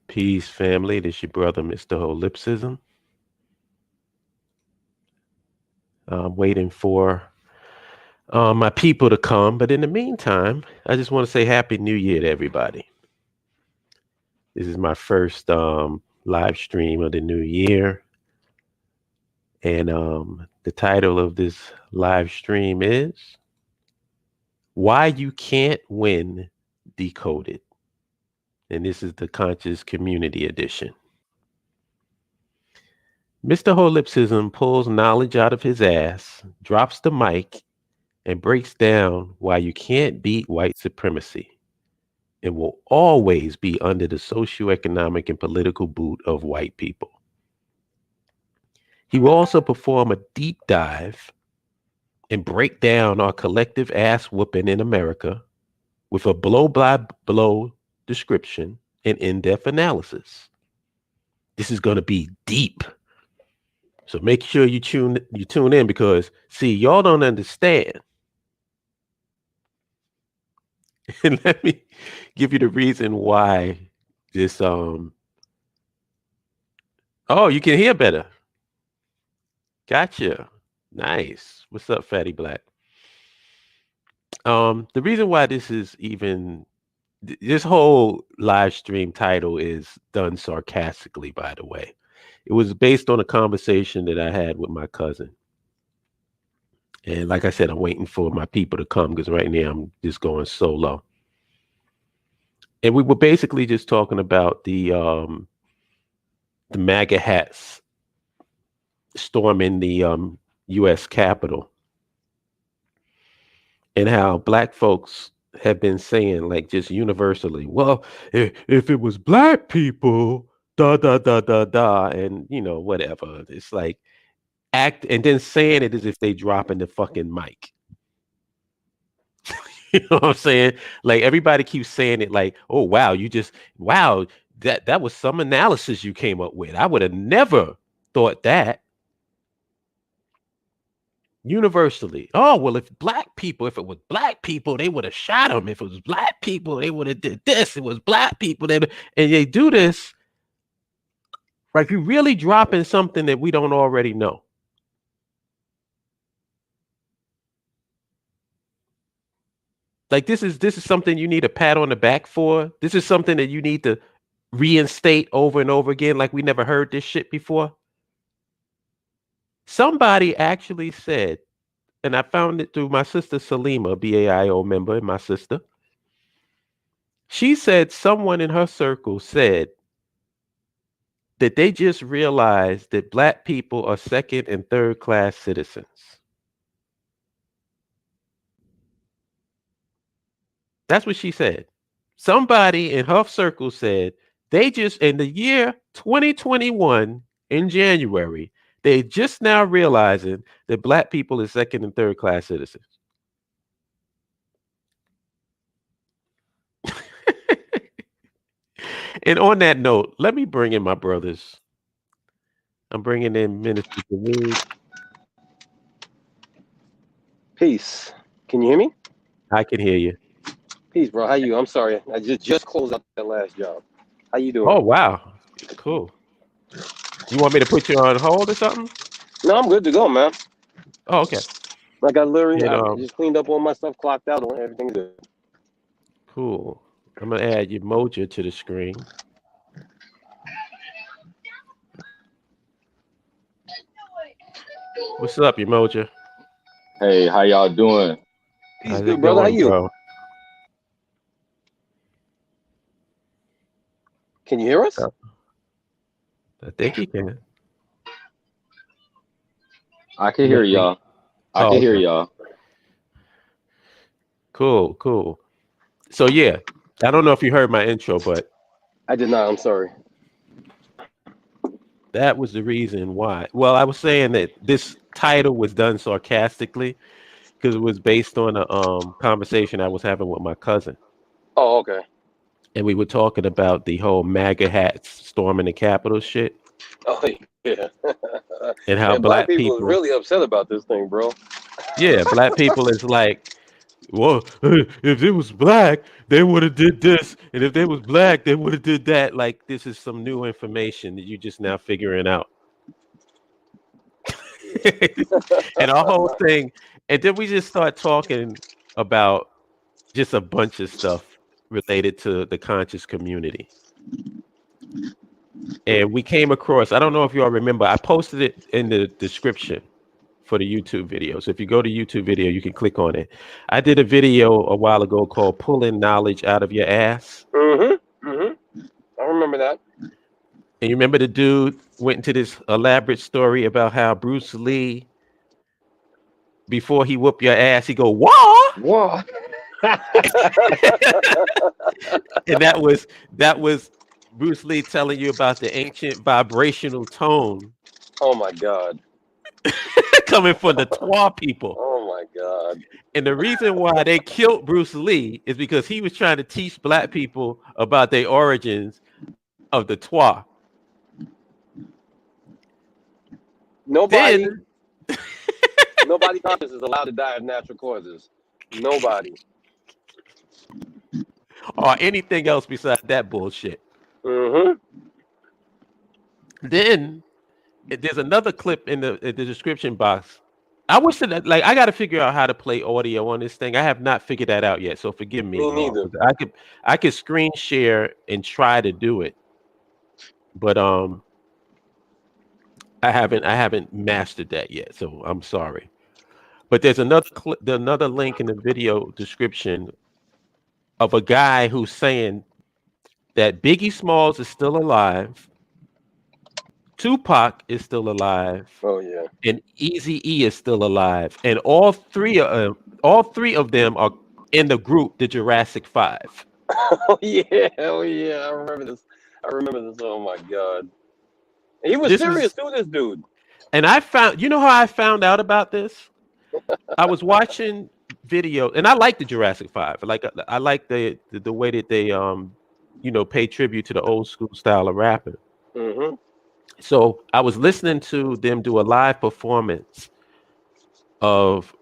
Peace, family. This your brother, Mr. Holipsism. I'm waiting for my people to come, but in the meantime, I just want to say Happy New Year to everybody. This is my first live stream of the new year, and the title of this live stream is "Why You Can't Win Decoded," and this is the Conscious Community Edition. Mr. Holipsism pulls knowledge out of his ass, drops the mic, and breaks down why you can't beat white supremacy and will always be under the socio-economic and political boot of white people. He will also perform a deep dive and break down our collective ass whooping in America with a blow-by-blow description and in-depth analysis. This is going to be deep. So make sure you tune in because, see, y'all don't understand. And let me give you the reason why this oh, you can hear better. Gotcha. Nice. What's up, Fatty Black? The reason why this is even this whole live stream title is done sarcastically, by the way. It was based on a conversation that I had with my cousin. And like I said, I'm waiting for my people to come because right now I'm just going solo. And we were basically just talking about the MAGA hats storming the U.S. Capitol and how black folks have been saying, like, just universally, well, if it was black people, da da da da da, and whatever. It's like act and then saying it as if they dropping the fucking mic. You know what I'm saying? Like everybody keeps saying it like, oh wow, wow, that was some analysis you came up with. I would have never thought that. Universally. Oh, well, if it was black people, they would have shot them. If it was black people, they would have did this. It was black people, and they do this. Like you're really dropping something that we don't already know. Like this is something you need a pat on the back for. This is something that you need to reinstate over and over again, like we never heard this shit before. Somebody actually said, and I found it through my sister Salima, BAIO member, and my sister. She said someone in her circle said that they just realized that black people are second and third class citizens. That's what she said. Somebody in her circle said they just, in the year 2021, in January, they just now realizing that black people are second and third class citizens. And on that note, let me bring in my brothers. I'm bringing in Minister Dawood. Peace. Can you hear me? I can hear you. Peace, bro. How you? I'm sorry. I just closed out that last job. How you doing? Oh, wow. Cool. You want me to put you on hold or something? No, I'm good to go, man. Oh, okay. Like I just cleaned up all my stuff, clocked out, and everything's good. Cool. I'm going to add your Moja to the screen. What's up, your Moja? Hey, how y'all doing? Peace, good brother. How you? Bro? Can you hear us? I think he can. I can hear y'all. I can hear y'all. Cool. So yeah, I don't know if you heard my intro, but I did not. I'm sorry. That was the reason why. Well, I was saying that this title was done sarcastically because it was based on a conversation I was having with my cousin. Oh, okay. And we were talking about the whole MAGA hats storming the Capitol shit. Oh yeah. And how black people are really upset about this thing, bro. Yeah, black people is like, well, if it was black, they would have did this, and if they was black, they would have did that. Like this is some new information that you just now figuring out. And our whole thing, and then we just start talking about just a bunch of stuff related to the conscious community. And we came across, I don't know if you all remember, I posted it in the description for the YouTube video. So if you go to YouTube video, you can click on it. I did a video a while ago called Pulling Knowledge Out of Your Ass. I remember that. And you remember the dude went into this elaborate story about how Bruce Lee, before he whoop your ass, he go, "Wah!" Whoa. And that was Bruce Lee telling you about the ancient vibrational tone Oh my God. coming from the Twa people. Oh my God. And the reason why they killed Bruce Lee is because he was trying to teach black people about their origins of the Twa. Nobody Then, nobody conscious is allowed to die of natural causes. Nobody. or anything else besides that bullshit. Then there's another clip in the description box. I wish that I got to figure out how to play audio on this thing. I have not figured that out yet, so forgive me. Me neither. I could screen share and try to do it, but I haven't mastered that yet, so I'm sorry. But there's another link in the video description of a guy who's saying that Biggie Smalls is still alive, Tupac is still alive, Oh yeah. and Eazy-E is still alive, and all three of them are in the group, the Jurassic 5. Oh yeah. Oh yeah. I remember this. Oh my God. And he was This serious is- too, this dude. And I found, you know how I found out about this? I was watching video, and I like the Jurassic 5. I like the way that they pay tribute to the old school style of rapping. So I was listening to them do a live performance of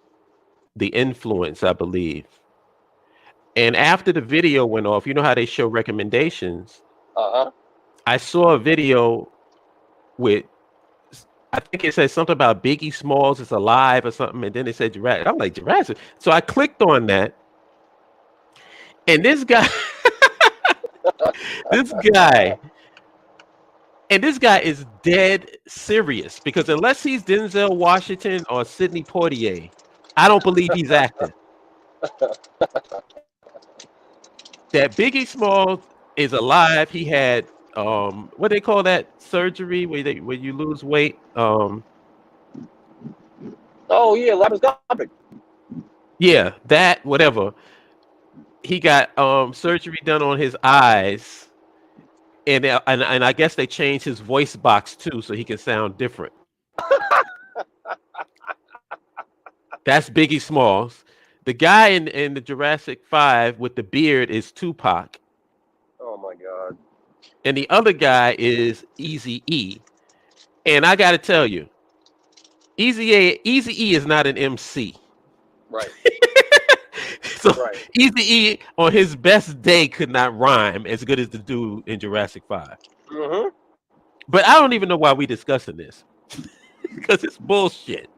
The Influence, I believe. And after the video went off, you know how they show recommendations? I saw a video with, I think it said something about Biggie Smalls is alive or something, and then it said Jurassic. I'm like, Jurassic. So I clicked on that, and this guy, this guy is dead serious, because unless he's Denzel Washington or Sidney Poitier, I don't believe he's acting. That Biggie Smalls is alive. He had what they call that surgery where you lose weight. Oh yeah, laparoscopic. Yeah, that whatever. He got surgery done on his eyes, and I guess they changed his voice box too, so he can sound different. That's Biggie Smalls. The guy in the Jurassic 5 with the beard is Tupac. Oh my God. And the other guy is Eazy-E. And I got to tell you, Eazy-E is not an MC. Right. So Right. Eazy-E on his best day could not rhyme as good as the dude in Jurassic 5. But I don't even know why we discussing this. Because it's bullshit.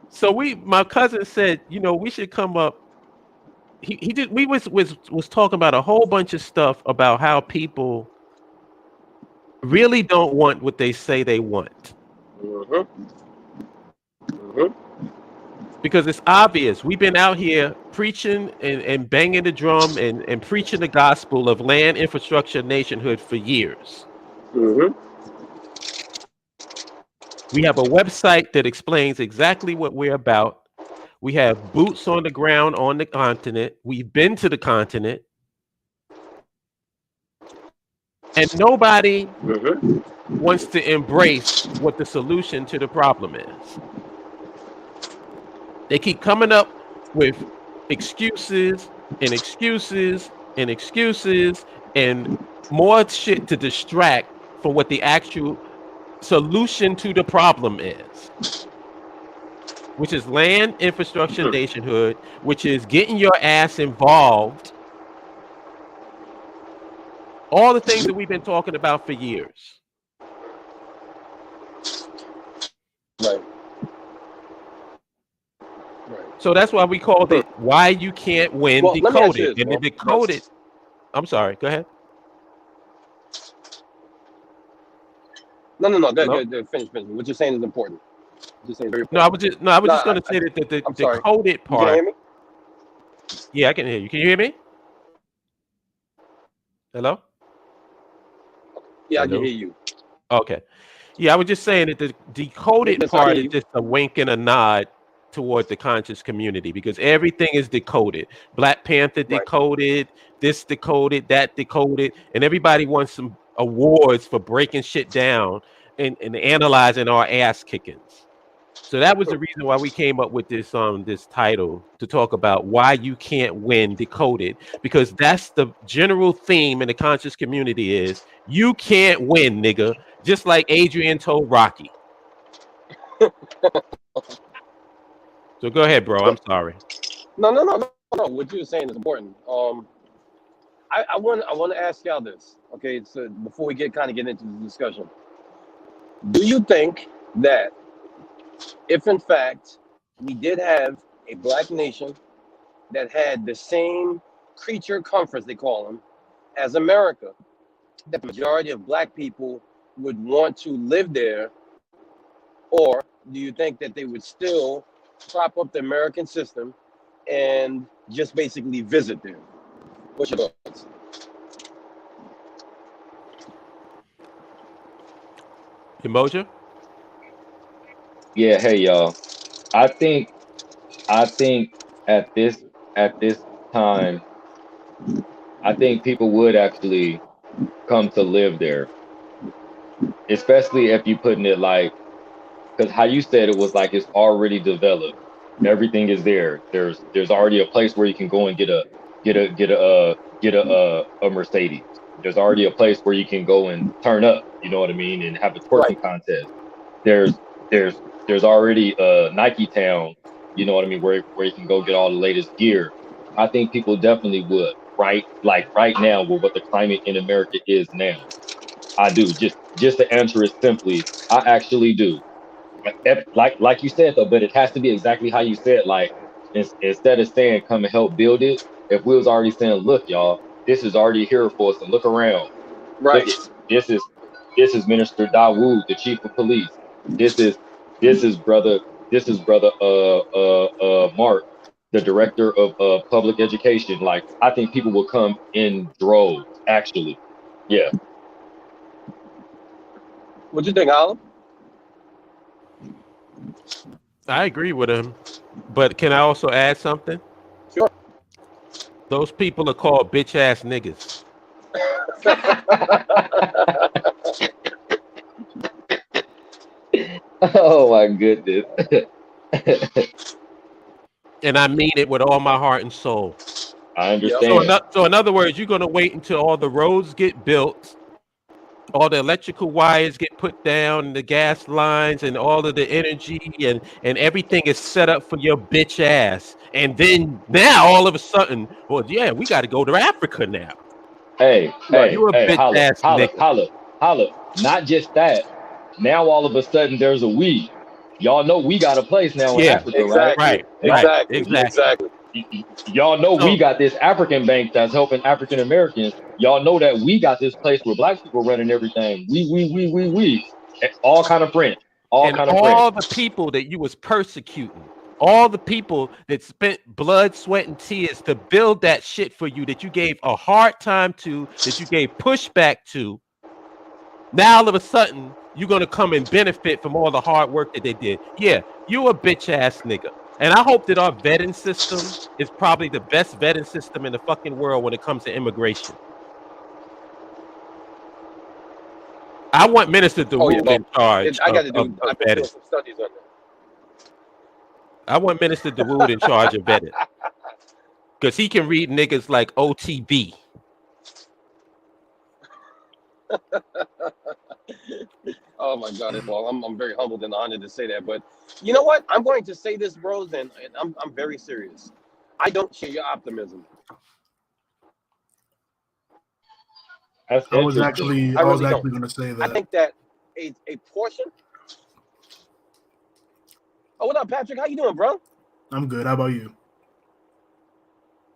So my cousin said, we should come up. We was talking about a whole bunch of stuff about how people really don't want what they say they want. Because it's obvious. We've been out here preaching and banging the drum and preaching the gospel of land, infrastructure, nationhood for years. We have a website that explains exactly what we're about. We have boots on the ground on the continent. We've been to the continent. And nobody wants to embrace what the solution to the problem is. They keep coming up with excuses and excuses and excuses and more shit to distract from what the actual solution to the problem is. which is land, infrastructure, nationhood, which is getting your ass involved. All the things that we've been talking about for years. Right. So that's why we called it "Why You Can't Win Well, let me ask you Decoded." this, And the Decoded. I'm sorry. Go ahead. No. Go. Finish. What you're saying is important. Just saying very important. No, I was just going to say that the decoded part. You can't hear me? Yeah, I can hear you. Can you hear me? Hello? Yeah, Hello? I can hear you. Okay. Yeah, I was just saying that the decoded Yes, part is just a wink and a nod toward the conscious community, because everything is decoded. Black Panther decoded, this decoded, that decoded, and everybody wants some awards for breaking shit down and analyzing our ass kickings. So that was the reason why we came up with this this title, to talk about why you can't win Decoded, because that's the general theme in the conscious community is you can't win, nigga. Just like Adrian told Rocky. So go ahead, bro. I'm sorry. No. What you were saying is important. I want to ask y'all this. Okay, so before we get into the discussion, do you think that if in fact we did have a black nation that had the same creature comforts, they call them, as America, that the majority of black people would want to live there? Or do you think that they would still prop up the American system and just basically visit there? What's your thoughts? Emoja? Yeah, hey y'all. I think at this time, I think people would actually come to live there, especially if you putting it like, because how you said it was like it's already developed. Everything is there. There's already a place where you can go and get a Mercedes. There's already a place where you can go and turn up, you know what I mean, and have a Right. twerking contest. There's there's there's already a Nike Town, you know what I mean, where you can go get all the latest gear. I think people definitely would, right? Like right now, with what the climate in America is now. I do. Just to answer it simply, I actually do. Like you said though, but it has to be exactly how you said. Like instead of saying come and help build it, if we was already saying, look, y'all, this is already here for us, and look around. Look Right. at this is Minister Dawood, the chief of police. This is brother Mark, the director of public education. Like I think people will come in droves. Actually, yeah. What you think, Alan? I agree with him. But can I also add something? Sure. Those people are called bitch ass niggas. Oh my goodness. And I mean it with all my heart and soul. I understand. So in other words, you're going to wait until all the roads get built, all the electrical wires get put down, and the gas lines, and all of the energy, and everything is set up for your bitch ass. And then now all of a sudden, well, yeah, we got to go to Africa now. Hey, You a bitch holla, ass holla, nigga. holla, holla. Not just that. Now all of a sudden there's a we. Y'all know we got a place now in Yeah, Africa, right? right, Exactly. Y'all know we So, got this African bank that's helping African Americans. Y'all know that we got this place where black people running everything. We. All kind of French. All and kind of French. all the people that you was persecuting, all the people that spent blood, sweat, and tears to build that shit for you, that you gave a hard time to, that you gave pushback to, now all of a sudden you're gonna come and benefit from all the hard work that they did. Yeah, you a bitch ass nigga. And I hope that our vetting system is probably the best vetting system in the fucking world when it comes to immigration. I want Minister Dawood in charge I got of to do vetting. some studies on that. I want Minister Dawood in charge of vetting. Because he can read niggas like OTB. Oh my God! Well, I'm very humbled and honored to say that. But you know what? I'm going to say this, bros, and I'm very serious. I don't share your optimism. That's I was interesting. actually I I was really don't. actually going to say I that. think that a portion. Oh, what up, Patrick? How you doing, bro? I'm good. How about you?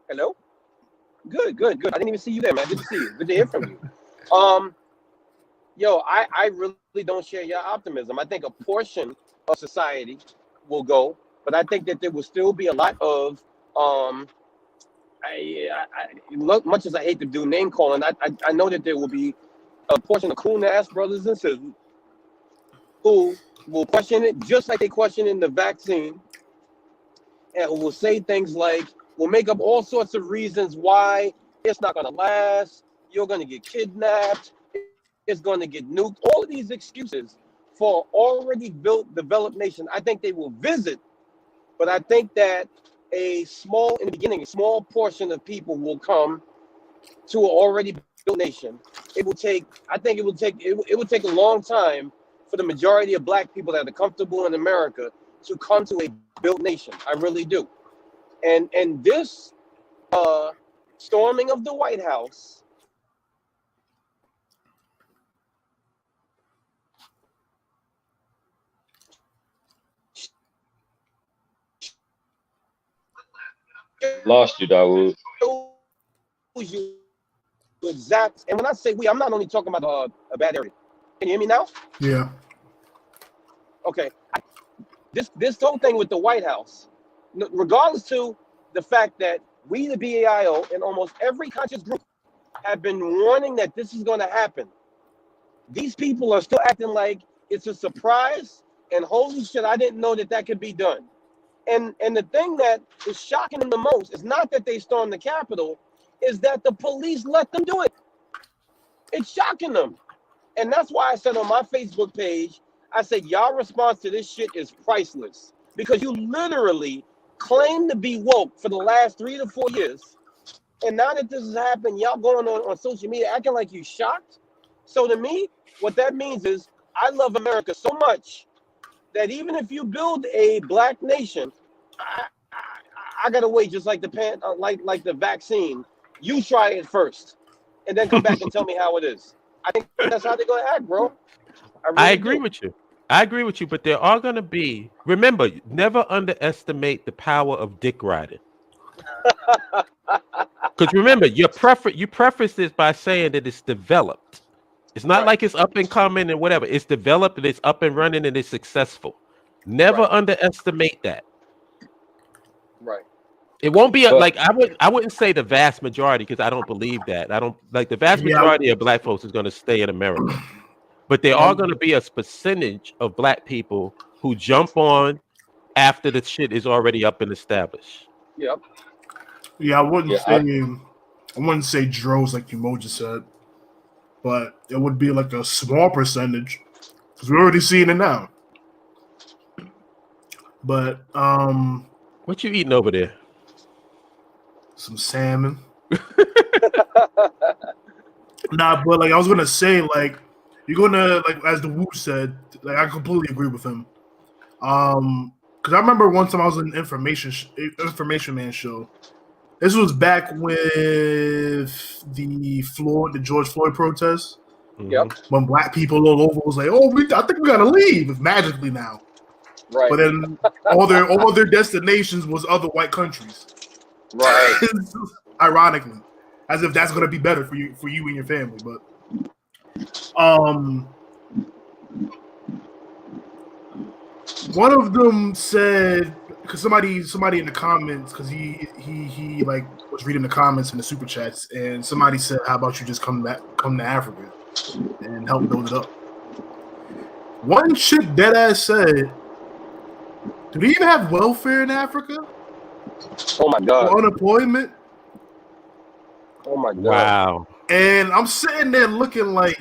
Hello. Good, good, good. I didn't even see you there, man. Good to see you. Good to hear from you. Um, Yo, I really don't share your optimism. I think a portion of society will go, but I think that there will still be a lot of look, much as I hate to do name calling, I know that there will be a portion of coon ass brothers and sisters who will question it just like they questioning the vaccine, and who will say things like, will make up all sorts of reasons why it's not gonna last, you're gonna get kidnapped, it's going to get nuked. All of these excuses for already built, developed nation, I think they will visit, but I think that in the beginning, a small portion of people will come to an already built nation. I think it will take a long time for the majority of black people that are comfortable in America to come to a built nation. I really do. And this storming of the White House, Lost you, Dawood. shows you exact. And when I say we, I'm not only talking about a bad area. Can you hear me now? Yeah. Okay. This whole thing with the White House, regardless to the fact that we, the BAIO, and almost every conscious group have been warning that this is going to happen. These people are still acting like it's a surprise, and holy shit, I didn't know that could be done. And the thing that is shocking them the most is not that they stormed the Capitol, is that the police let them do it. It's shocking them. And that's why I said on my Facebook page, I said, y'all response to this shit is priceless. Because you literally claim to be woke for the last 3 to 4 years. And now that this has happened, y'all going on social media acting like you shocked. So to me, what that means is I love America so much that even if you build a black nation, I gotta wait, just like like the vaccine. You try it first, and then come back and tell me how it is. I think that's how they're gonna act, bro. I agree with you. I agree with you, but there are going to be. Remember, never underestimate the power of dick riding. Because remember, you preface this by saying that it's developed. It's not like it's up and coming and whatever. It's developed and it's up and running and it's successful. Never underestimate that. Right. It won't be like I wouldn't say the vast majority, because I don't believe that. I don't like the vast majority of black folks is going to stay in America. But there are going to be a percentage of black people who jump on after the shit is already up and established. Yep. Yeah, I wouldn't say droves like Emoji said, but it would be like a small percentage because we're already seeing it now. But what you eating over there? Some salmon. Nah, but like I was gonna say, like you're gonna like as the Woo said, like I completely agree with him. Because I remember one time I was in an Information Man show. This was back with the George Floyd protests. Yep. When black people all over was like, "Oh, I think we gotta leave magically now." Right. But then all their destinations was other white countries. Right. Ironically, as if that's gonna be better for you and your family. But one of them said, because somebody in the comments, because he like was reading the comments in the super chats, and somebody said, "How about you just come to Africa and help build it up?" One chick deadass said, "Do they even have welfare in Africa? Oh my God. Or unemployment?" Oh my God. Wow. And I'm sitting there looking like,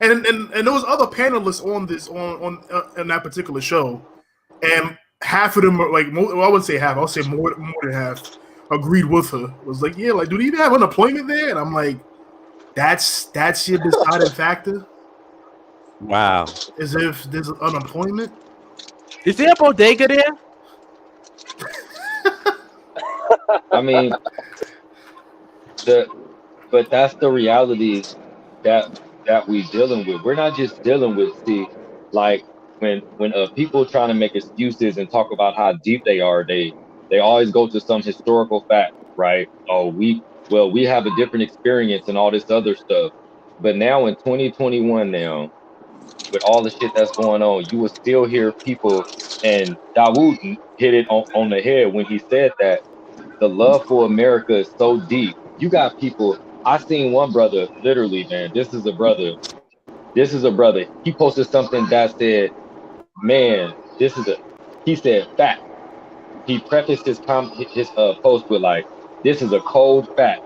and there was other panelists on this on that particular show, and half of them are like, well, I wouldn't say half, I'll say more than half agreed with her. It was like, yeah, like, do they even have unemployment there? And I'm like, that's your deciding factor. Wow. As if there's unemployment. Is there a bodega there? I mean, but that's the reality that we dealing with. We're not just dealing with, see, like when people trying to make excuses and talk about how deep they are, they always go to some historical fact, right? Oh, we have a different experience and all this other stuff. But now in 2021 now, with all the shit that's going on, you will still hear people, and Dawood hit it on the head when he said that the love for America is so deep. You got people. I seen one brother, literally, man. This is a brother. This is a brother. He posted something that said, "Man, this is a." He said, "Fact." He prefaced his post with like, "This is a cold fact.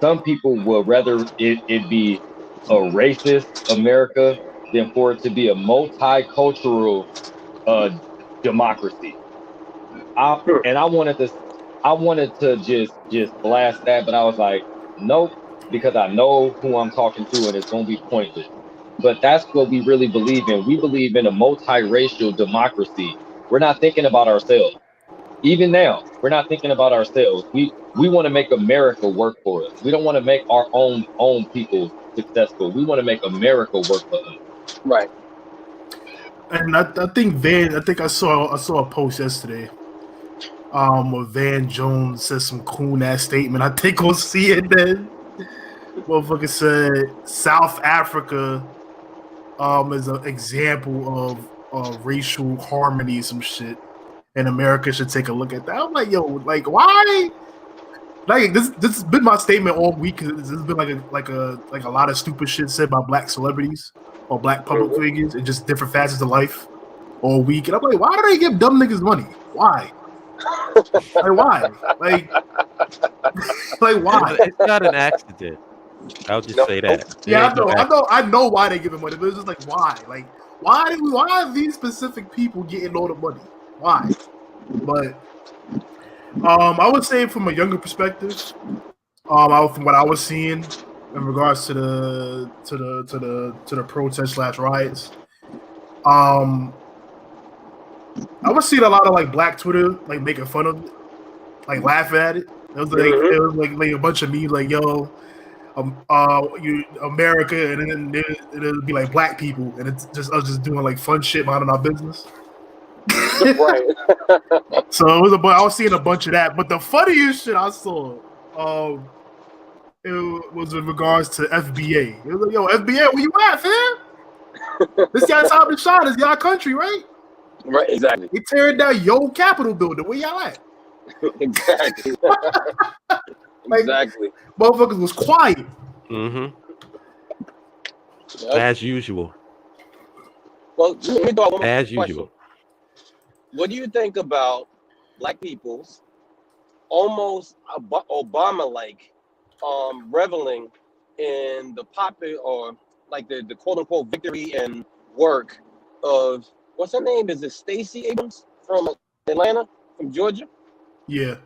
Some people would rather it be a racist America than for it to be a multicultural uh, democracy." And I wanted to just blast that, but I was like, nope, because I know who I'm talking to, and it's gonna be pointless. But that's what we really believe in. We believe in a multiracial democracy. We're not thinking about ourselves. Even now, we're not thinking about ourselves. We want to make America work for us. We don't want to make our own people successful. We want to make America work for us. Right. And I think I saw a post yesterday. Where Van Jones said some cool ass statement. I think on CNN. Motherfucker said South Africa is an example of racial harmony, some shit. And America should take a look at that. I'm like, yo, like why? Like this has been my statement all week. This has been like a lot of stupid shit said by black celebrities or black public figures and just different facets of life all week. And I'm like, why do they give dumb niggas money? Why? Like why? Like why? It's not an accident. I'll just say that. Yeah, I know why they give him money, but it's just like why? Like why are these specific people getting all the money? Why? But I would say from a younger perspective, from what I was seeing in regards to the protest / riots, I was seeing a lot of like black Twitter like making fun of it, like laughing at it. It was like a bunch of memes like yo, you America, and then it'd be like black people, and it's just us just doing like fun shit, minding our business. Right. So it was I was seeing a bunch of that, but the funniest shit I saw, it was in regards to FBA. It was like, yo, FBA, where you at, fam? This y'all time to shine. This y'all country, right? Right. Exactly. We tearing down your Capitol building. Where y'all at? Exactly. Like, Exactly. Motherfuckers was quiet. Mm-hmm. Yep. As usual. Well, let me throw out one more As question. usual. What do you think about black people's almost Obama-like reveling in the popular or like the quote unquote victory and work of what's her name? Is it Stacey Abrams from Atlanta, from Georgia? Yeah.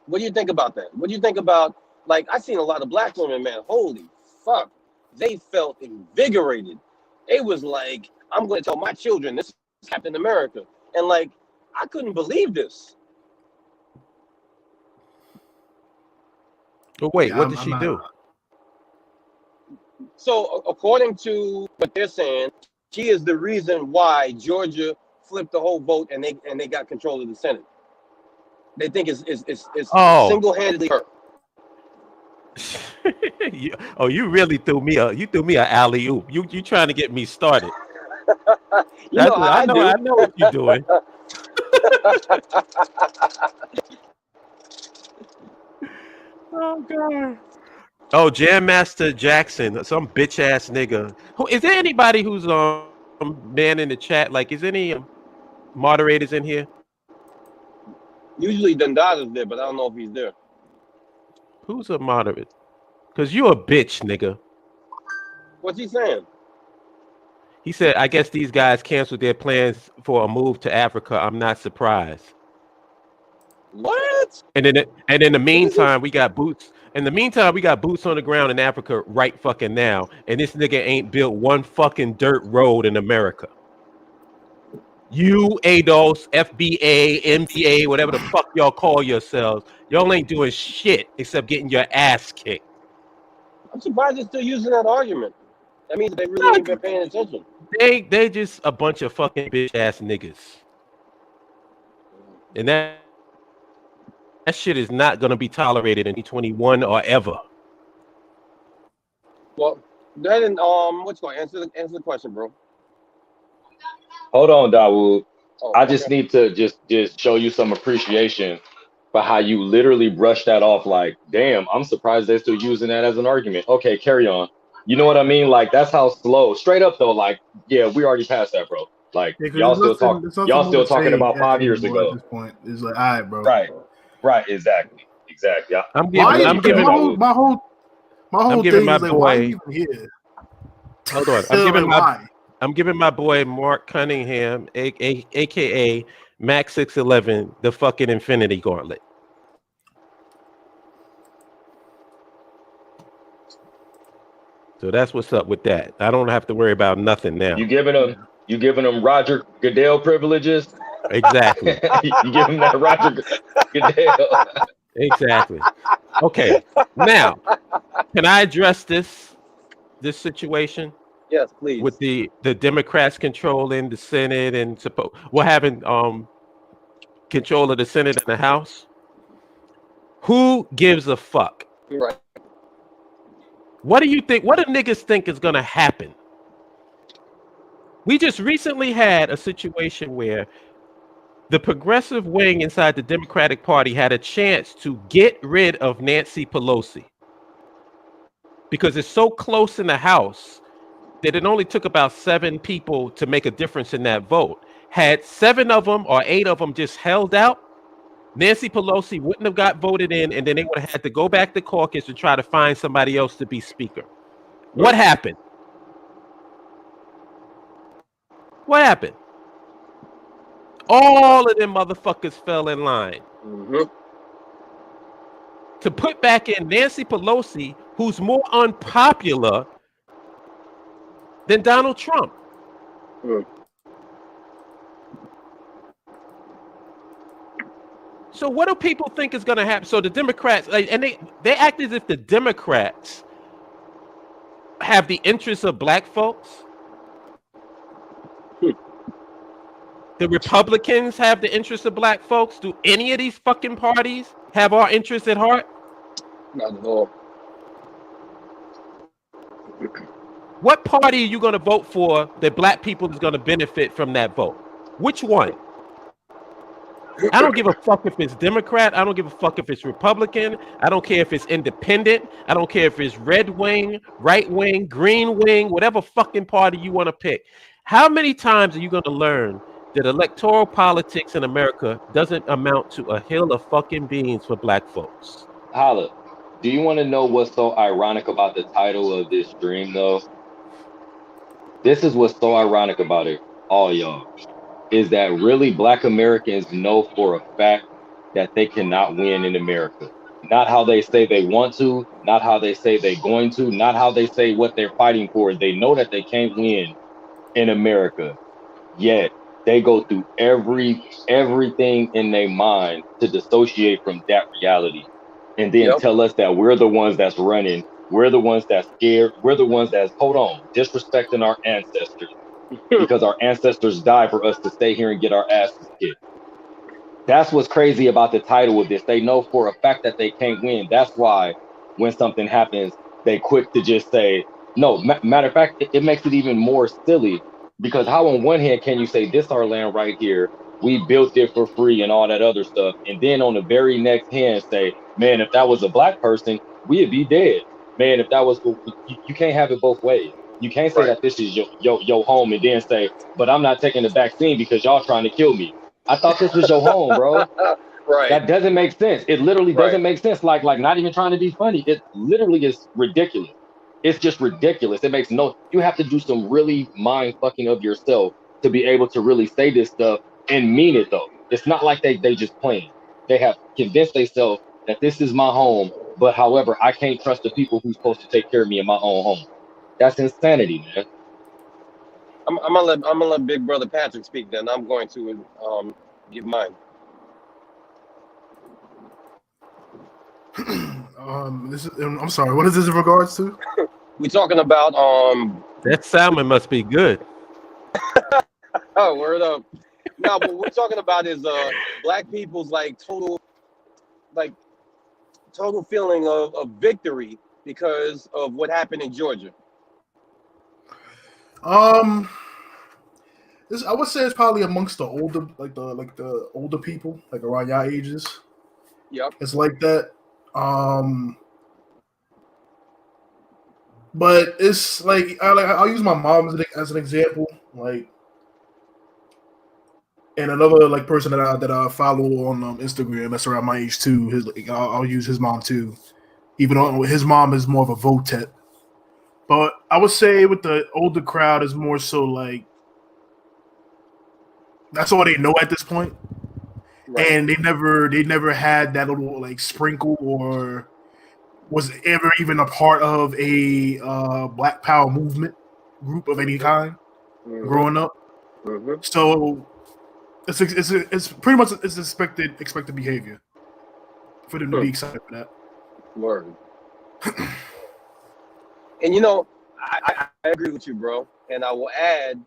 What do you think about that? What do you think about, like, I seen a lot of black women, man, holy fuck, they felt invigorated. It was like, I'm going to tell my children this is Captain America. And like, I couldn't believe this. But wait, Yeah, what did she do? So according to what they're saying, she is the reason why Georgia flipped the whole vote and they got control of the Senate. They think it's single-handedly her. You really threw me a alley oop. You trying to get me started? I know what you're doing. Oh god. Oh, Jam Master Jackson, some bitch ass nigga. Is there anybody who's man in the chat? Like, is any moderators in here? Usually Dundada's there, but I don't know if he's there. Who's a moderate? Cause you a bitch, nigga. What's he saying? He said, I guess these guys canceled their plans for a move to Africa. I'm not surprised. What? And in the meantime, we got boots In the meantime, we got boots on the ground in Africa right fucking now, and this nigga ain't built one fucking dirt road in America. You, ADOS, FBA, MBA, whatever the fuck y'all call yourselves, y'all ain't doing shit except getting your ass kicked. I'm surprised they're still using that argument. That means they really ain't been paying attention. They just a bunch of fucking bitch ass niggas. And that shit is not gonna be tolerated in 2021 or ever. Well, go ahead and what's going? Answer the question, bro. Hold on, Dawood. Oh, I just okay. need to just show you some appreciation for how you literally brushed that off. Like, damn, I'm surprised they're still using that as an argument. Okay, carry on. You know what I mean? Like, that's how slow. Straight up though, like, yeah, we already passed that, bro. Like, Yeah, y'all still talk. Y'all still talking about 5 years ago. At this point, it's like, all right, bro. Right. Exactly. I'm giving my whole thing my is like, boy. why are you even here? Hold on. I'm giving my boy Mark Cunningham, aka Max 611, the fucking Infinity Gauntlet. So that's what's up with that. I don't have to worry about nothing now. You giving him Roger Goodell privileges? Exactly. You give him that Roger Goodell. Exactly. Okay. Now, can I address this situation? Yes, please. With the Democrats controlling the Senate and having control of the Senate and the House. Who gives a fuck? Right. What do you think? What do niggas think is gonna happen? We just recently had a situation where the progressive wing inside the Democratic Party had a chance to get rid of Nancy Pelosi because it's so close in the House that it only took about 7 people to make a difference in that vote. Had 7 of them or 8 of them just held out, Nancy Pelosi wouldn't have got voted in, and then they would have had to go back to caucus to try to find somebody else to be speaker. What happened? What happened? All of them motherfuckers fell in line. To put back in Nancy Pelosi, who's more unpopular than Donald Trump. So what do people think is going to happen? So the Democrats, and they act as if the Democrats have the interests of black folks. The Republicans have the interests of black folks. Do any of these fucking parties have our interests at heart? Not at all. What party are you going to vote for that black people is going to benefit from that vote? Which one? I don't give a fuck if it's Democrat. I don't give a fuck if it's Republican. I don't care if it's independent. I don't care if it's red wing, right wing, green wing, whatever fucking party you want to pick. How many times are you going to learn that electoral politics in America doesn't amount to a hill of fucking beans for black folks? Holla, do you want to know what's so ironic about the title of this stream, though? This is what's so ironic about it, all y'all, is that really black Americans know for a fact that they cannot win in America. Not how they say they want to, not how they say they're going to, not how they say what they're fighting for. They know that they can't win in America, yet they go through everything in their mind to dissociate from that reality, and then tell us that we're the ones that's running, we're the ones that's scared, we're the ones that's, hold on, disrespecting our ancestors because our ancestors died for us to stay here and get our asses kicked. That's what's crazy about the title of this. They know for a fact that they can't win. That's why when something happens, they quick to just say, no. Matter of fact, it makes it even more silly, because how on one hand can you say this our land right here, we built it for free and all that other stuff, and then on the very next hand say, man, if that was a black person, we'd be dead. Man, if that was, you can't have it both ways. You can't say that this is your home and then say, but I'm not taking the vaccine because y'all trying to kill me. I thought this was your home, bro. Right. That doesn't make sense. It literally doesn't make sense. Like not even trying to be funny. It literally is ridiculous. It's just ridiculous. It makes no, you have to do some really mind fucking of yourself to be able to really say this stuff and mean it though. It's not like they just playing. They have convinced themselves that this is my home But however, I can't trust the people who's supposed to take care of me in my own home. That's insanity, man. I'm gonna let Big Brother Patrick speak. Then I'm going to give mine. This is, I'm sorry. What is this in regards to? We're talking about That salmon must be good. oh, word up. Now, what we're talking about is black people's total feeling of victory because of what happened in Georgia. This, I would say it's probably amongst the older, the older people, like around your ages. Yep. It's like that. But it's like I'll use my mom as an example, like, and another like person that I follow on Instagram that's around my age too. I'll use his mom too, even though his mom is more of a votet. But I would say with the older crowd is more so like that's all they know at this point. Right. And they never had that little like sprinkle or was ever even a part of a Black Power movement group of any kind growing up. Mm-hmm. So it's pretty much it's expected behavior for them to be excited for that. Word. And I agree with you, bro. And I will add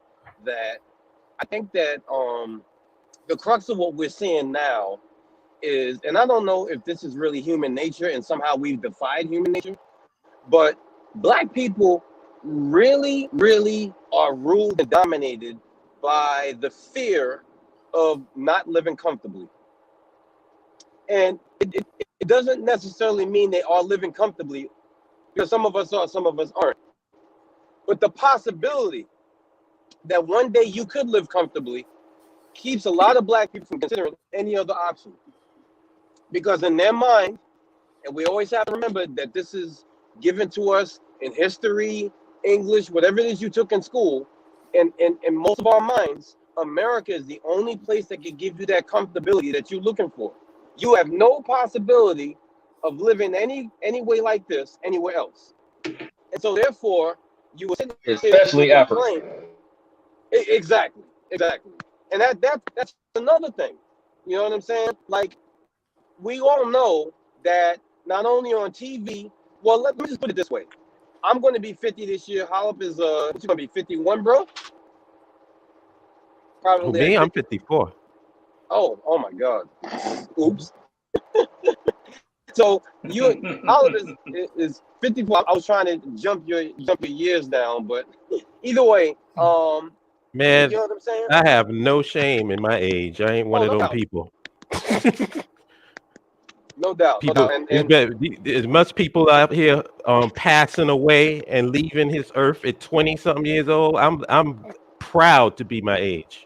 that I think that the crux of what we're seeing now is, and I don't know if this is really human nature and somehow we've defied human nature, but black people really, really are ruled and dominated by the fear of not living comfortably. And it doesn't necessarily mean they are living comfortably, because some of us are, some of us aren't. But the possibility that one day you could live comfortably keeps a lot of black people from considering any other option. Because in their mind, and we always have to remember that this is given to us in history, English, whatever it is you took in school, and in most of our minds, America is the only place that can give you that comfortability that you're looking for. You have no possibility of living any way like this anywhere else. And so therefore, you will especially Africa. Exactly. And that's another thing. You know what I'm saying? Like, we all know that not only on TV, well, let me just put it this way. I'm going to be 50 this year. Holip is going to be 51, bro. Probably. Me, I'm 54. Oh my God. Oops. So Holip is 54. I was trying to jump your years down, but either way, man, you know what I'm saying? I have no shame in my age. I ain't one of no them doubt. people. No doubt. People, as much people out here passing away and leaving his earth at 20-something years old. I'm proud to be my age.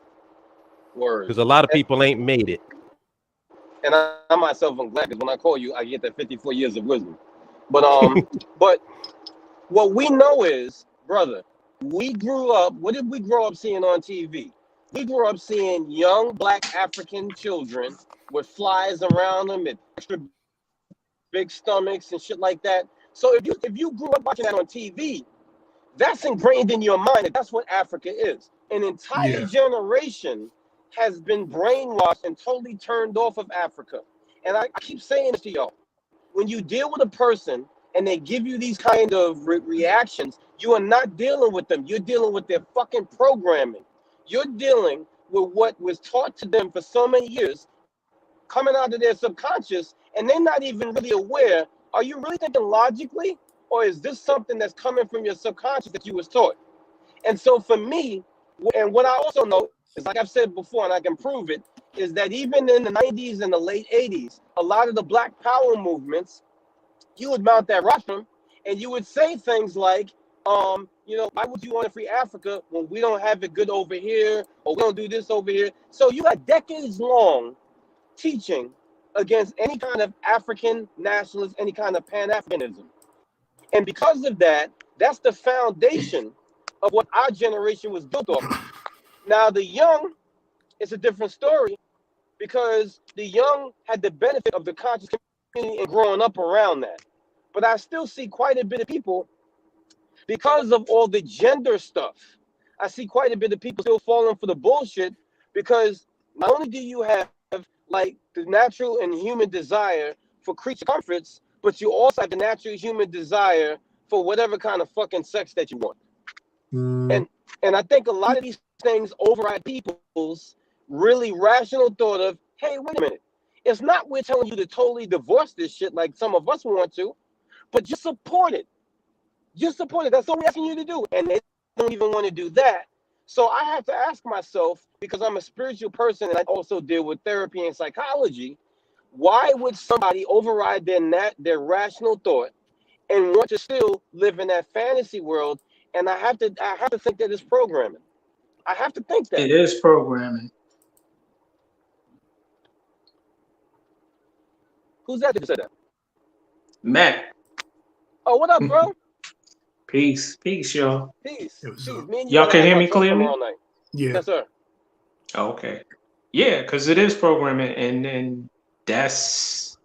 Because a lot of people ain't made it. And I myself am glad, because when I call you, I get that 54 years of wisdom. But but what we know is, brother, we grew up. What did we grow up seeing on TV? We grew up seeing young black African children with flies around them and extra big stomachs and shit like that. So if you grew up watching that on TV, that's ingrained in your mind that that's what Africa is. An entire generation has been brainwashed and totally turned off of Africa. And I keep saying this to y'all. When you deal with a person and they give you these kind of reactions, you are not dealing with them. You're dealing with their fucking programming. You're dealing with what was taught to them for so many years, coming out of their subconscious, and they're not even really aware. Are you really thinking logically? Or is this something that's coming from your subconscious that you was taught? And so for me, and what I also know is, like I've said before, and I can prove it, is that even in the 90s and the late 80s, a lot of the Black Power movements, you would mount that rostrum and you would say things like, why would you want to free Africa when we don't have it good over here, or we don't do this over here? So you got decades long teaching against any kind of African nationalism, any kind of Pan-Africanism. And because of that, that's the foundation of what our generation was built off of. Now, the young, it's a different story, because the young had the benefit of the conscious community and growing up around that. but I still see quite a bit of people, because of all the gender stuff, I see quite a bit of people still falling for the bullshit, because not only do you have like the natural and human desire for creature comforts, but you also have the natural human desire for whatever kind of fucking sex that you want. And I think a lot of these things override people's really rational thought of, hey, wait a minute. It's not we're telling you to totally divorce this shit like some of us want to, but just support it. Just support it. That's all we're asking you to do. And they don't even want to do that. So I have to ask myself, because I'm a spiritual person and I also deal with therapy and psychology, why would somebody override their rational thought and want to still live in that fantasy world? And I have to think that it's programming. I have to think that. It is programming. Who's that said that? Matt. Oh, what up, bro? Peace, y'all. Peace. Y'all can hear me clearly? Yeah. Yes, sir. Okay. Yeah, because it is programming, and that's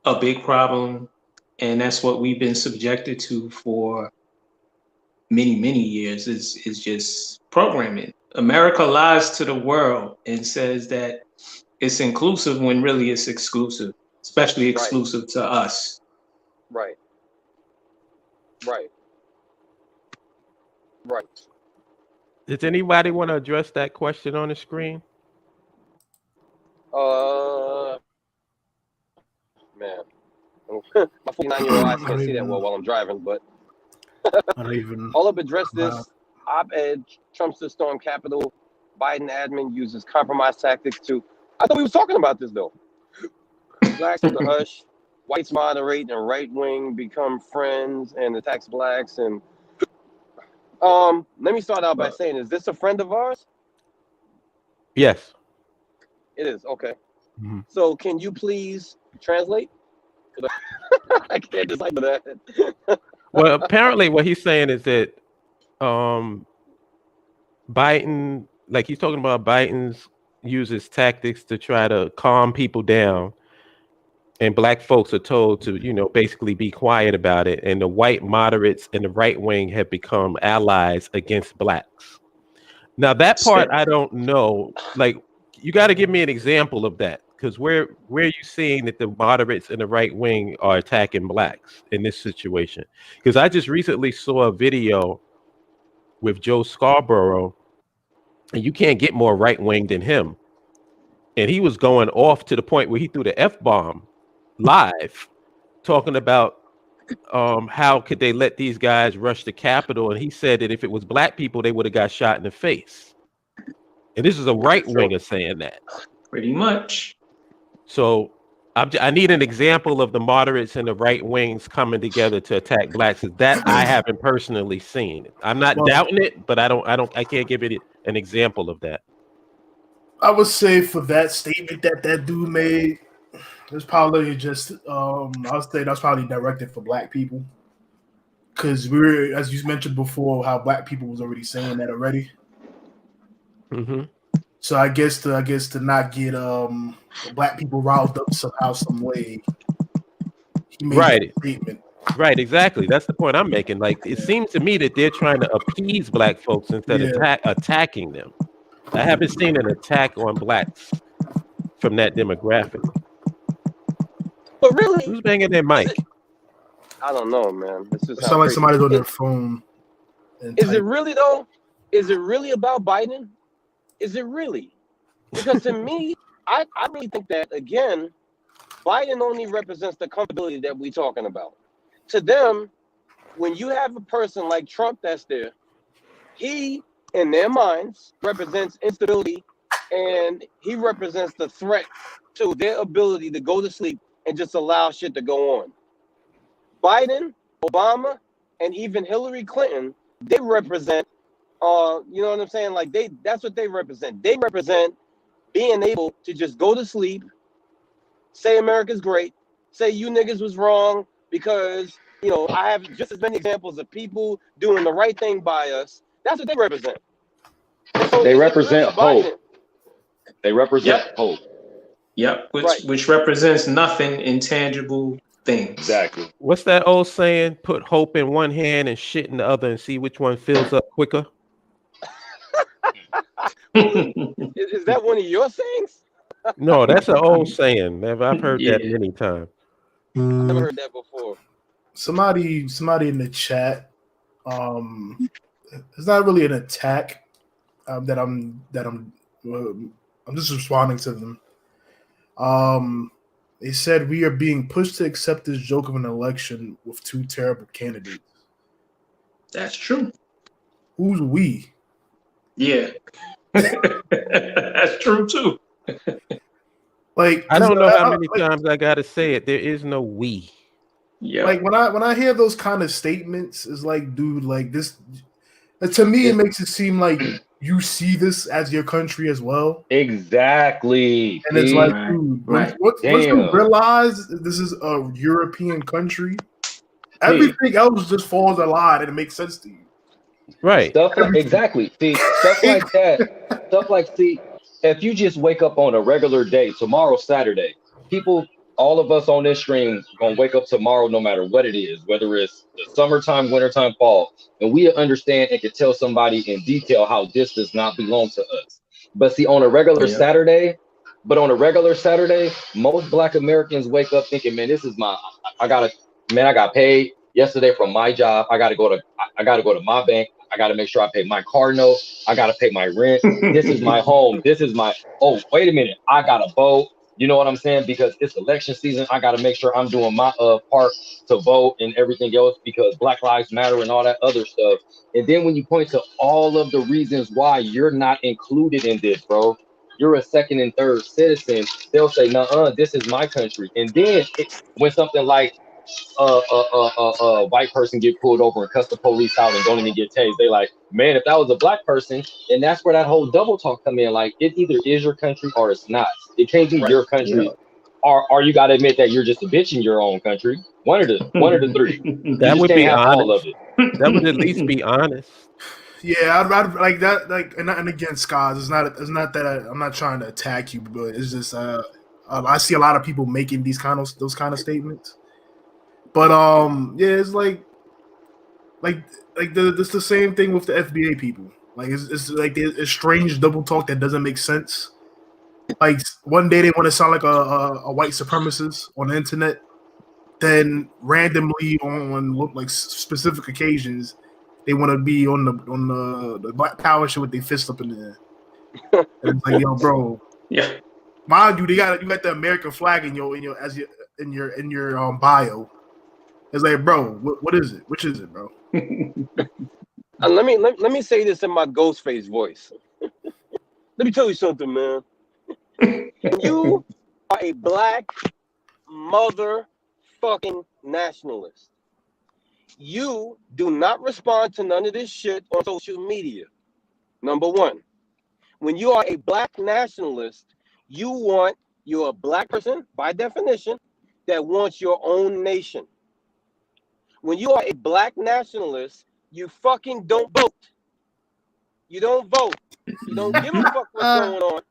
a big problem, and that's what we've been subjected to for many years. Is just programming. America lies to the world and says that it's inclusive when really it's exclusive, especially exclusive to us. Right. Does anybody want to address that question on the screen? Man, my 49-year-old eyes can't see that well while I'm driving, but I don't even. Holip addressed this op-ed. Trump's to storm Capitol. Biden admin uses compromise tactics to. I thought we was talking about this though. Blacks with the hush. Whites moderate and right wing become friends and attacks blacks. And let me start out by saying, is this a friend of ours? Yes. It is. Okay. Mm-hmm. So can you please translate? I can't decipher that. Well, apparently what he's saying is that Biden, like he's talking about Biden's uses tactics to try to calm people down, and black folks are told to, basically be quiet about it. And the white moderates and the right wing have become allies against blacks. Now that part, I don't know. Like, you got to give me an example of that, because where are you seeing that the moderates and the right wing are attacking blacks in this situation? Because I just recently saw a video with Joe Scarborough, and you can't get more right wing than him. And he was going off to the point where he threw the F-bomb live, talking about how could they let these guys rush the Capitol, and he said that if it was black people, they would have got shot in the face. And this is a right winger saying that. Pretty much. So I need an example of the moderates and the right wings coming together to attack blacks. That I haven't personally seen. I'm not doubting it, but I can't give it an example of that. I would say for that statement that dude made, it's probably just I would say that's probably directed for black people, because we're, as you mentioned before, how black people was already saying that already. Mm-hmm. So I guess to not get black people riled up somehow, some way, he made that statement. Right, exactly. That's the point I'm making. Like, it seems to me that they're trying to appease black folks instead of attacking them. I haven't seen an attack on blacks from that demographic. But really, who's banging their mic? I don't know, man. It's just it sounds like somebody's on their phone. Is it really though? Is it really about Biden? Is it really? Because to me, I really think that, again, Biden only represents the comfortability that we're talking about. To them, when you have a person like Trump that's there, he, in their minds, represents instability, and he represents the threat to their ability to go to sleep and just allow shit to go on. Biden, Obama, and even Hillary Clinton, they represent, you know what I'm saying? Like, that's what they represent. They represent being able to just go to sleep, say America's great, say you niggas was wrong, because, I have just as many examples of people doing the right thing by us. That's what they represent. So they represent hope. Biden? They represent hope. Yep, which represents nothing intangible things. Exactly. What's that old saying? Put hope in one hand and shit in the other, and see which one fills up quicker. Is that one of your sayings? No, that's an old saying. I've heard that Yeah. many times. I've never heard that before. Somebody in the chat. It's not really an attack. I'm just responding to them. They said we are being pushed to accept this joke of an election with two terrible candidates. That's true. Who's we? Yeah. That's true too. Like, I don't know how many times I gotta say it. There is no we. Yeah. Like when I hear those kind of statements, it's like, dude, like this. To me, it makes it seem like you see this as your country as well. Exactly. And it's like, Right, dude, right. once you Damn. realize this is a European country, everything else just falls in line and it makes sense to you. Right. Stuff like, exactly. See, stuff like that. Stuff like, see, if you just wake up on a regular day, tomorrow, Saturday, people, all of us on this stream, gonna wake up tomorrow no matter what it is, whether it's the summertime, wintertime, fall, and we understand and can tell somebody in detail how this does not belong to us. But see, on a regular Saturday, most Black Americans wake up thinking, man, this is I got paid yesterday from my job. I gotta go to my bank. I gotta make sure I pay my car note. I gotta pay my rent. This is my home. This is my, oh, wait a minute, I gotta vote. You know what I'm saying? Because it's election season. I gotta make sure I'm doing my part to vote and everything else because Black Lives Matter and all that other stuff. And then when you point to all of the reasons why you're not included in this, bro, you're a second and third citizen, they'll say, "Nuh-uh, this is my country." And then when something like white person get pulled over and cuss the police out and don't even get tased, they like, man, if that was a Black person, and that's where that whole double talk come in. Like, it either is your country or it's not. It can't be your country, or you got to admit that you're just a bitch in your own country. One of the three. That would be honest. All of it. That would at least be honest. Yeah, I'd like that. Like, and again, Scott, it's not that I'm not trying to attack you, but it's just I see a lot of people making those kind of statements. But yeah, it's like it's the same thing with the FBA people. Like it's like a strange double talk that doesn't make sense. Like one day they want to sound like a white supremacist on the internet, then randomly on like specific occasions they want to be on the Black Power shit with their fist up in the air. And it's like, yo, bro, Yeah. mind you, you got the American flag in your bio. It's like, bro, what is it? Which is it, bro? Let me say this in my Ghostface voice. Let me tell you something, man. You are a Black motherfucking nationalist. You do not respond to none of this shit on social media. Number one, when you are a Black nationalist, you're a Black person by definition that wants your own nation. When you are a Black nationalist, you fucking don't vote. You don't vote. You don't give a fuck what's going on.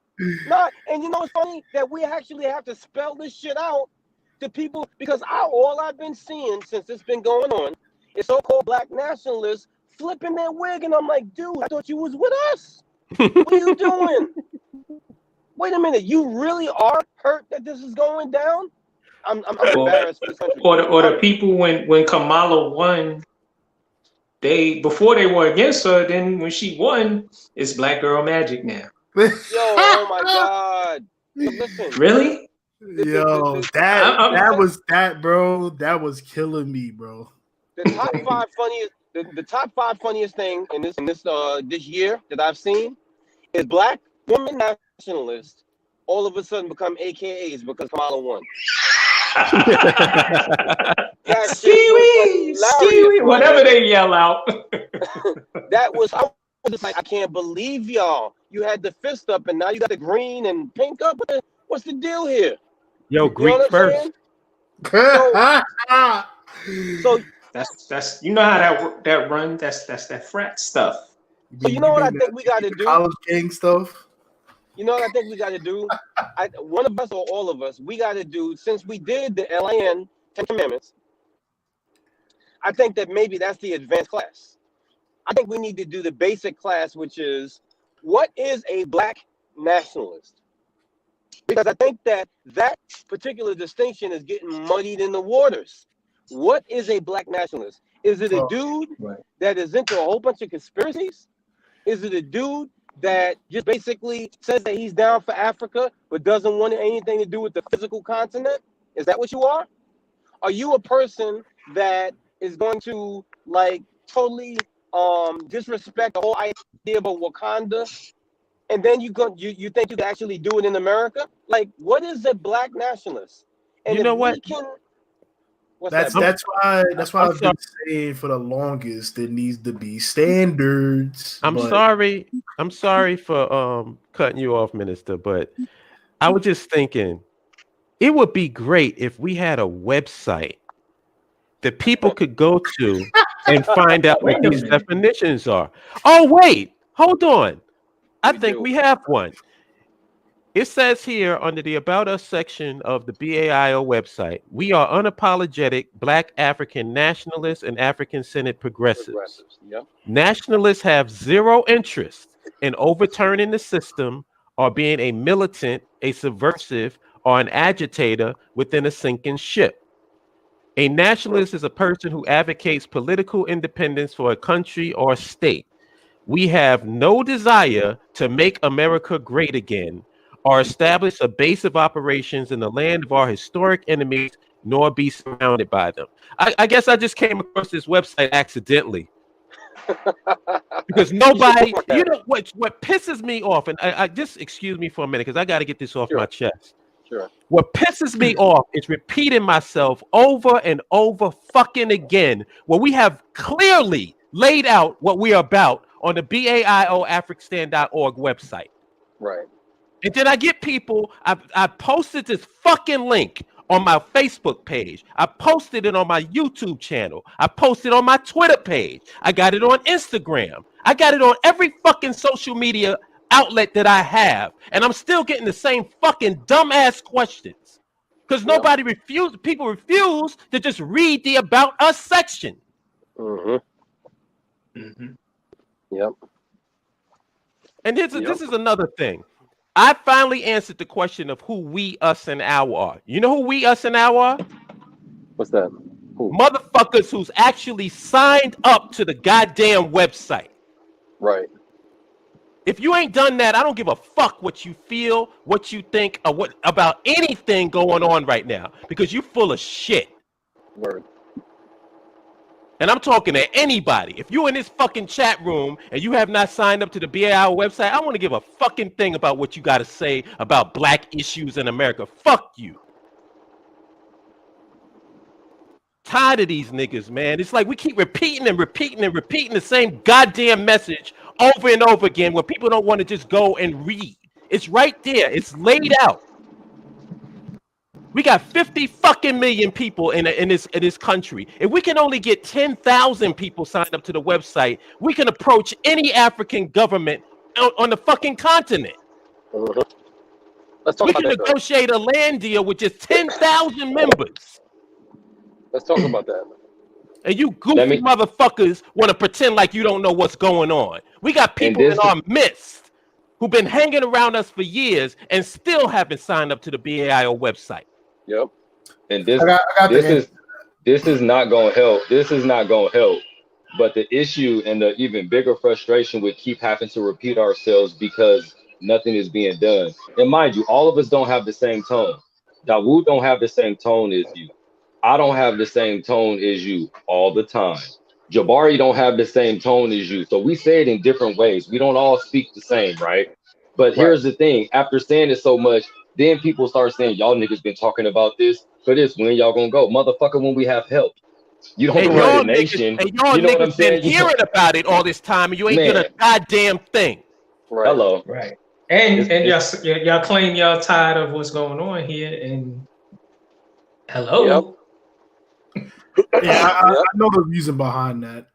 No, and you know what's funny? That we actually have to spell this shit out to people because all I've been seeing since it's been going on is so-called Black nationalists flipping their wig, and I'm like, dude, I thought you was with us. What are you doing? Wait a minute, you really are hurt that this is going down? I'm embarrassed for this country. Or the people when Kamala won, before they were against her, then when she won, it's Black Girl Magic now. Yo, oh my God. Listen. Really? Yo, that was killing me, bro. The top five funniest thing in this year that I've seen is Black women nationalists all of a sudden become AKAs because Kamala won. Stewie, whatever they yell out. I was just like, I can't believe y'all. You had the fist up and now you got the green and pink up. What's the deal here? Yo, Greek first. So that's you know how that run. That's that frat stuff. So you know what I think we got to do? College gang stuff. You know what I think we got to do? One of us or all of us, we got to do, since we did the LAN Ten Commandments, I think that maybe that's the advanced class. I think we need to do the basic class, which is what is a black nationalist? Because I think that that particular distinction is getting muddied in the waters. What is a black nationalist? Is it a dude that is into a whole bunch of conspiracies? Is it a dude that just basically says that he's down for Africa but doesn't want anything to do with the physical continent? Is that what you are? Are you a person that is going to like totally disrespect the whole idea of Wakanda, and then you think you can actually do it in America? Like, what is a black nationalist? And you know what? That's why I've been saying for the longest there needs to be standards. I'm sorry for cutting you off, Minister, but I was just thinking it would be great if we had a website that people could go to and find out what these definitions are. Oh, wait, hold on. I think we have one. It says here under the About Us section of the BAIO website, we are unapologetic Black African nationalists and African-centered progressives. Yep. Nationalists have zero interest in overturning the system or being a militant, a subversive, or an agitator within a sinking ship. A nationalist is a person who advocates political independence for a country or state. We have no desire to make America great again or establish a base of operations in the land of our historic enemies, nor be surrounded by them. I guess I just came across this website accidentally. Because nobody, you know what pisses me off, and I just excuse me for a minute because I got to get this off my chest. Sure. What pisses me off is repeating myself over and over fucking again, where we have clearly laid out what we are about on the BAIOAfricstan.org website. Right. And then I get people, I posted this fucking link on my Facebook page. I posted it on my YouTube channel. I posted it on my Twitter page. I got it on Instagram. I got it on every fucking social media outlet that I have. And I'm still getting the same fucking dumbass questions. Because people refuse to just read the About Us section. Mm-hmm. Mm-hmm. Yep. And this is another thing. I finally answered the question of who we, us, and our are. You know who we, us, and our are? What's that? Who? Motherfuckers who's actually signed up to the goddamn website. Right. If you ain't done that, I don't give a fuck what you feel, what you think, or what about anything going on right now, because you full of shit. Word. And I'm talking to anybody. If you're in this fucking chat room and you have not signed up to the BAI website, I want to give a fucking thing about what you got to say about black issues in America. Fuck you. Tired of these niggas, man. It's like we keep repeating the same goddamn message over and over again where people don't want to just go and read. It's right there. It's laid out. We got 50 fucking million people in this country. If we can only get 10,000 people signed up to the website, we can approach any African government on the fucking continent. Mm-hmm. Let's talk we about can negotiate a land deal with just 10,000 members. Let's talk about that. And you goofy motherfuckers want to pretend like you don't know what's going on. We got people in our midst who've been hanging around us for years and still haven't signed up to the BAIO website. Yep. And this is not going to help. This is not going to help. But the issue and the even bigger frustration would keep having to repeat ourselves because nothing is being done. And mind you, all of us don't have the same tone. Dawood don't have the same tone as you. I don't have the same tone as you all the time. Jabari don't have the same tone as you. So we say it in different ways. We don't all speak the same, right? But here's the thing. After saying it so much, then people start saying, y'all niggas been talking about this for this. When y'all gonna go? Motherfucker, when we have help. You don't run a nation. And y'all you know niggas what I'm saying? been hearing about it all this time and you ain't doing a goddamn thing. Right. Hello. Right. And y'all claim y'all tired of what's going on here and hello. Yep. Yeah, I know the reason behind that.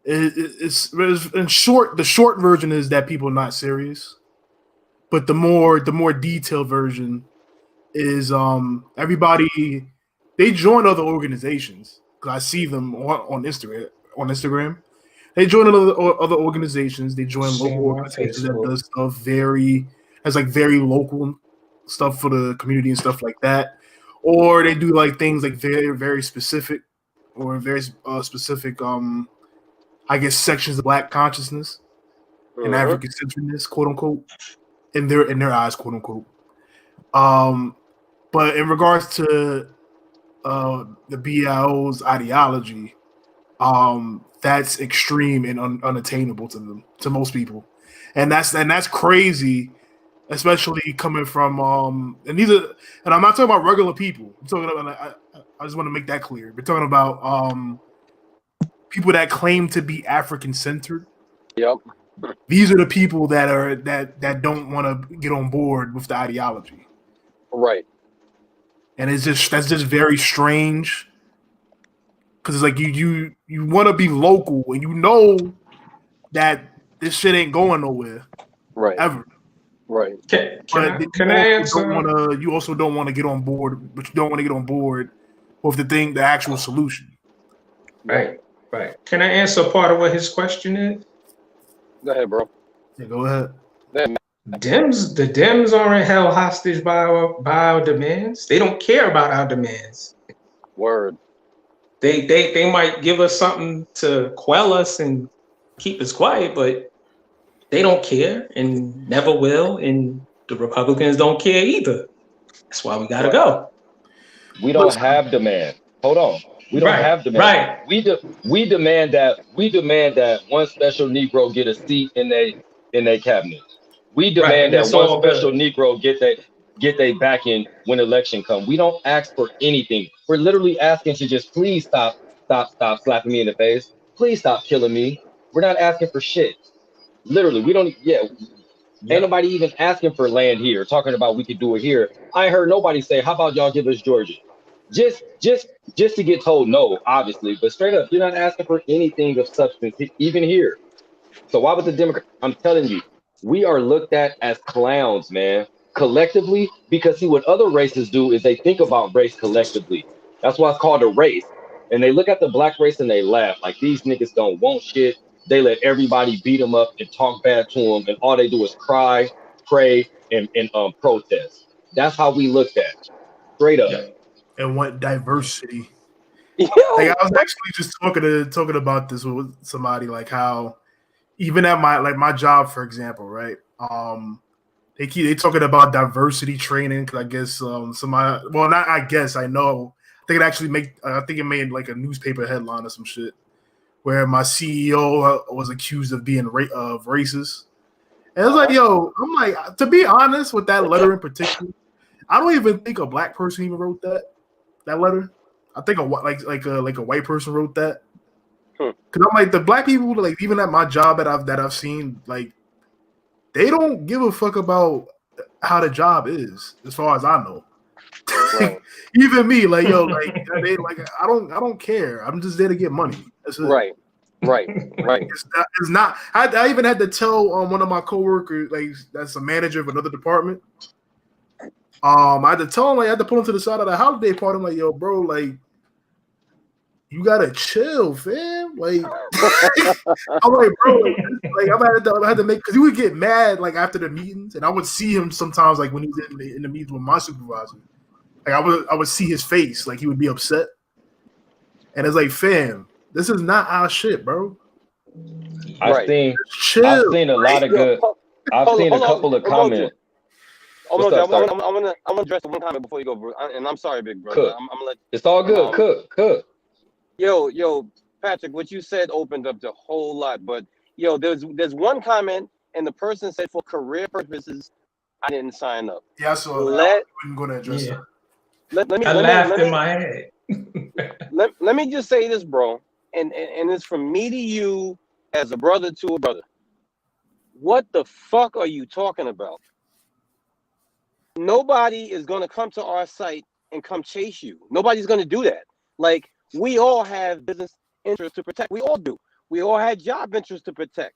It's in short. The short version is that people are not serious, but the more detailed version is everybody they join other organizations because I see them on Instagram. On Instagram, they join other organizations. They join Same local on organizations that Facebook. does stuff very local stuff for the community and stuff like that. Or they do like things like very specific or very specific I guess sections of Black consciousness and African centeredness, quote unquote, in their eyes, quote unquote. But in regards to the BIO's ideology, that's extreme and unattainable to them, to most people, and that's crazy, especially coming from and I'm not talking about regular people. I'm talking about I just want to make that clear. We're talking about people that claim to be African centered. Yep. These are the people that don't want to get on board with the ideology. Right. And that's just very strange. Because it's like you want to be local and you know that this shit ain't going nowhere. Right. Ever. Right. Can I answer? You also don't want to get on board, but you don't want to get on board with the actual solution. Right. Can I answer part of what his question is? Go ahead, bro. Yeah, go ahead. The Dems aren't held hostage by our demands. They don't care about our demands. Word. They might give us something to quell us and keep us quiet, but they don't care and never will. And the Republicans don't care either. That's why we gotta go. We don't have demand. Hold on. We don't have demand. Right. We demand that one special Negro get a seat in their cabinet. We demand that one special Negro get they backing when election come. We don't ask for anything. We're literally asking to just please stop slapping me in the face. Please stop killing me. We're not asking for shit. Literally, we don't. Yeah. Ain't nobody even asking for land here. Talking about we could do it here. I ain't heard nobody say, "How about y'all give us Georgia?" Just to get told no, obviously, but straight up, you're not asking for anything of substance, even here. So why would the Democrat? I'm telling you, we are looked at as clowns, man, collectively, because see what other races do is they think about race collectively. That's why it's called a race. And they look at the black race and they laugh like these niggas don't want shit. They let everybody beat them up and talk bad to them, and all they do is cry, pray, and protest. That's how we looked at, straight up. Yeah. And want diversity. Yo, like I was actually just talking about this with somebody, like how even at my job, for example, right? They talking about diversity training because I guess somebody, well, not I guess, I know, I think it actually I think it made like a newspaper headline or some shit where my CEO was accused of being racist. And it's like, yo, I'm like, to be honest with that letter in particular, I don't even think a black person even wrote that letter. I think a white person wrote that. Because I'm like, the black people, like even at my job that I've seen, like they don't give a fuck about how the job is, as far as I know. Right. Even me, like yo, like they like I don't care. I'm just there to get money. That's it. Right. It's not. I even had to tell one of my coworkers, like that's a manager of another department. I had to tell him, like I had to pull him to the side of the holiday party. I'm like, yo, bro, like you gotta chill, fam. Like I'm like, bro, like I had to make, because he would get mad like after the meetings, and I would see him sometimes like when he was in the meetings with my supervisor. Like I would see his face, like he would be upset, and it's like, fam, this is not our shit, bro. I've seen a lot of good. I've seen a couple of comments. I'm gonna address one comment before you go, bro. And I'm sorry, big brother. I'm gonna let. It's all good. Cook. Yo, Patrick, what you said opened up the whole lot. But yo, there's one comment, and the person said for career purposes, I didn't sign up. Yeah, so I'm going to address that. I laughed in my head. let me just say this, bro, and it's from me to you as a brother to a brother. What the fuck are you talking about? Nobody is going to come to our site and come chase you. Nobody's going to do that. Like, we all have business interests to protect. We all do. We all have job interests to protect.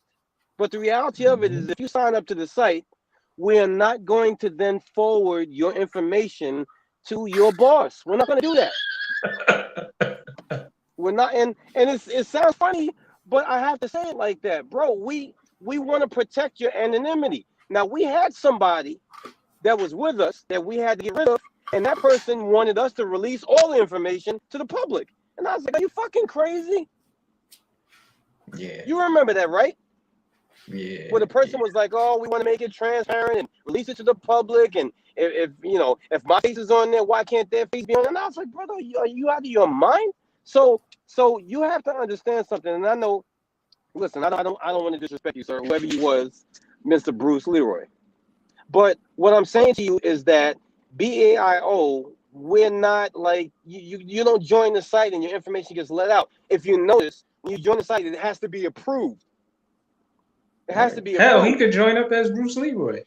But the reality of it is, if you sign up to the site, we are not going to then forward your information to your boss. We're not going to do that. We're not, and it sounds funny, but I have to say it like that, bro. We want to protect your anonymity. Now, we had somebody that was with us that we had to get rid of, and that person wanted us to release all the information to the public. And I was like, are you fucking crazy? Yeah. You remember that, right? Yeah. Where the person was like, oh, we want to make it transparent and release it to the public. And if my face is on there, why can't their face be on there? And I was like, brother, are you out of your mind? So you have to understand something. And I know, listen, I don't want to disrespect you, sir, whoever you was, Mr. Bruce Leroy. But what I'm saying to you is that BAIO, we're not like you don't join the site and your information gets let out. If you notice, when you join the site, it has to be approved. It has to be approved. Hell, he could join up as Bruce Leroy.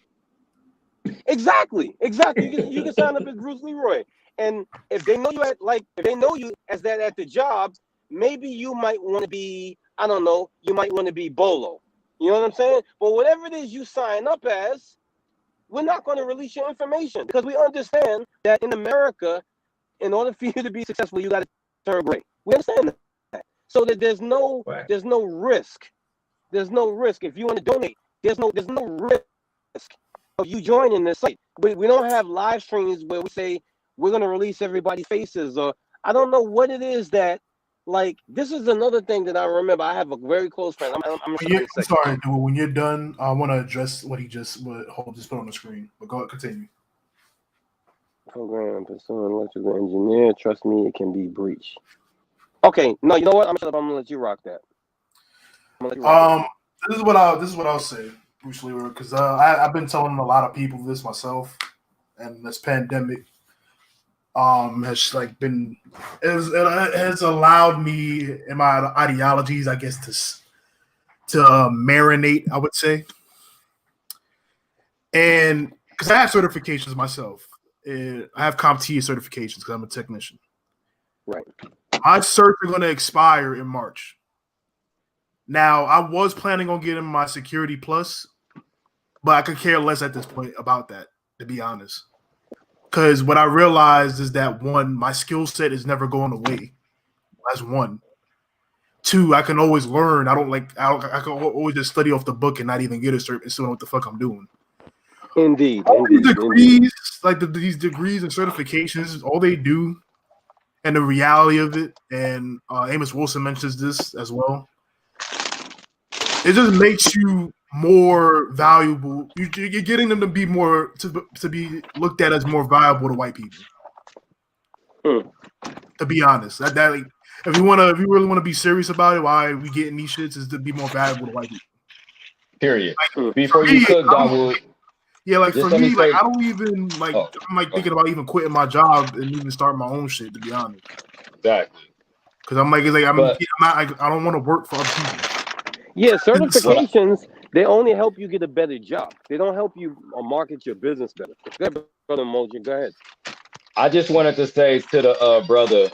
Exactly. You can sign up as Bruce Leroy. And if they know you as that at the job, maybe you might want to be, I don't know, you might want to be Bolo. You know what I'm saying? But whatever it is you sign up as, we're not going to release your information because we understand that in America, in order for you to be successful, you got to turn gray. We understand that. So that there's no risk. There's no risk. If you want to donate, there's no risk of you joining this site. We don't have live streams where we say we're going to release everybody's faces, or I don't know what it is that, like, this is another thing that I remember. I have a very close friend. I'm sorry, dude. When you're done, I want to address what Hope just put on the screen. But go ahead, continue. Program, pursuing electrical engineer. Trust me, it can be breached. Okay, no, you know what? I'm gonna let you rock that. This is what I'll say, Bruce Leroy, because I've been telling a lot of people this myself, and this pandemic has has allowed me in my ideologies, I guess, to marinate, I would say, and because I have certifications myself, I have CompTIA certifications because I'm a technician. Right. My certs are going to expire in March. Now, I was planning on getting my Security Plus, but I could care less at this point about that, to be honest. Because what I realized is that, one, my skill set is never going away. That's one. Two, I can always learn. I can always just study off the book and not even get a cert and still know what the fuck I'm doing. Indeed. These degrees, like these degrees and certifications, all they do, and the reality of it, and Amos Wilson mentions this as well, it just makes you more valuable. You're getting them to be more to be looked at as more valuable to white people. To be honest, that like, if you really want to be serious about it, why we getting these shits is to be more valuable to white people. Period. Like, before you cook, I would. Yeah, like for me, like I don't even like. I'm like thinking about even quitting my job and even starting my own shit. To be honest, exactly. Because I'm like, I don't want to work for other people. Yeah, certifications, they only help you get a better job. They don't help you market your business better. Brother Mojo, go ahead. I just wanted to say to the brother,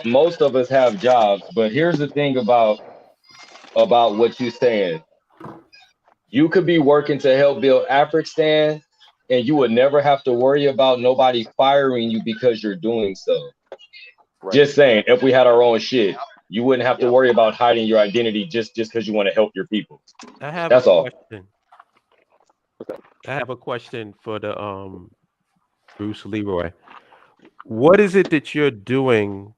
most of us have jobs, but here's the thing about what you're saying. You could be working to help build Afghanistan, and you would never have to worry about nobody firing you because you're doing so. Right. Just saying, if we had our own shit, you wouldn't have to worry about hiding your identity just because you want to help your people. That's all. I have a question for the Bruce Leroy. What is it that you're doing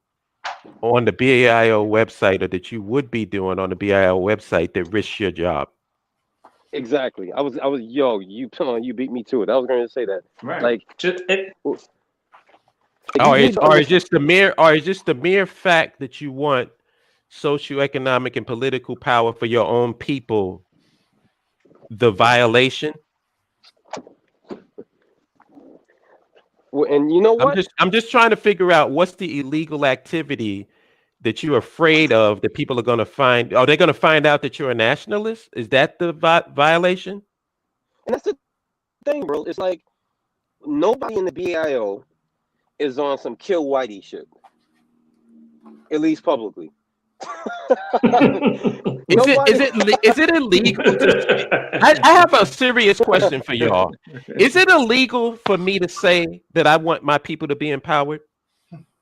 on the BAIO website, or that you would be doing on the BAIO website, that risks your job? Exactly. I was you beat me to it. I was going to say that. Right. Like, or is just the mere fact that you want socio-economic and political power for your own people the violation? Well, and you know what? I'm just trying to figure out what's the illegal activity that you're afraid of that people are going to find. Are they going to find out that you're a nationalist? Is that the violation? And that's the thing, bro. It's like nobody in the BIO is on some kill whitey shit, at least publicly. Is it illegal? I have a serious question for y'all. Is it illegal for me to say that I want my people to be empowered?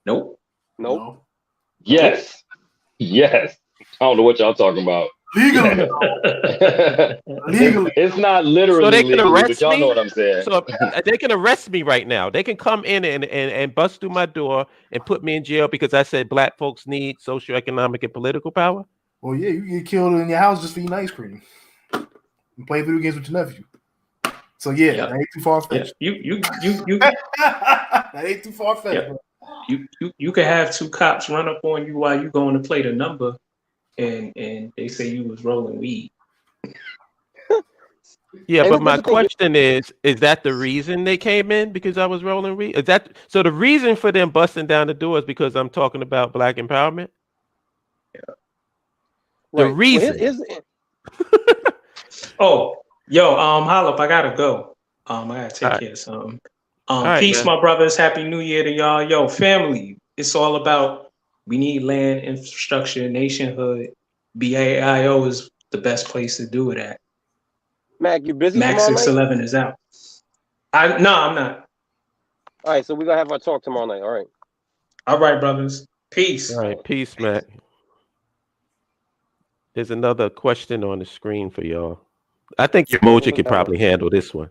Nope. Nope. No. Yes. Yes. I don't know what y'all talking about. Legally. Legally. It's not So literally they can legally, but arrest y'all know me. what I'm saying. So they can arrest me right now. They can come in and bust through my door and put me in jail because I said black folks need socio-economic and political power. Well, yeah, you get killed in your house just for eating ice cream and playing video games with your nephew. So yeah, Yep. that ain't too far Yeah, fetched. that ain't too far fetched. Yeah. You could have two cops run up on you while you going to play the number, and they say you was rolling weed. Yeah, And but this my the thing. question is that the reason they came in because I was rolling weed? Is that so? The reason for them busting down the door is because I'm talking about black empowerment. The Right. Well, reason. here's Oh, yo, Holip, I gotta go. I gotta take All right, care of something. all right, Peace, man. my brothers. Happy New Year to y'all. Yo, family. It's all about we need land, infrastructure, nationhood. BAIO is the best place to do it at. Mac. You busy Max tomorrow night? 611 is out. No, I'm not. All right. So we're gonna have our talk tomorrow night. All right. All right, brothers. Peace. All right, peace, Mac. There's another question on the screen for y'all. I think your emoji can probably handle this one.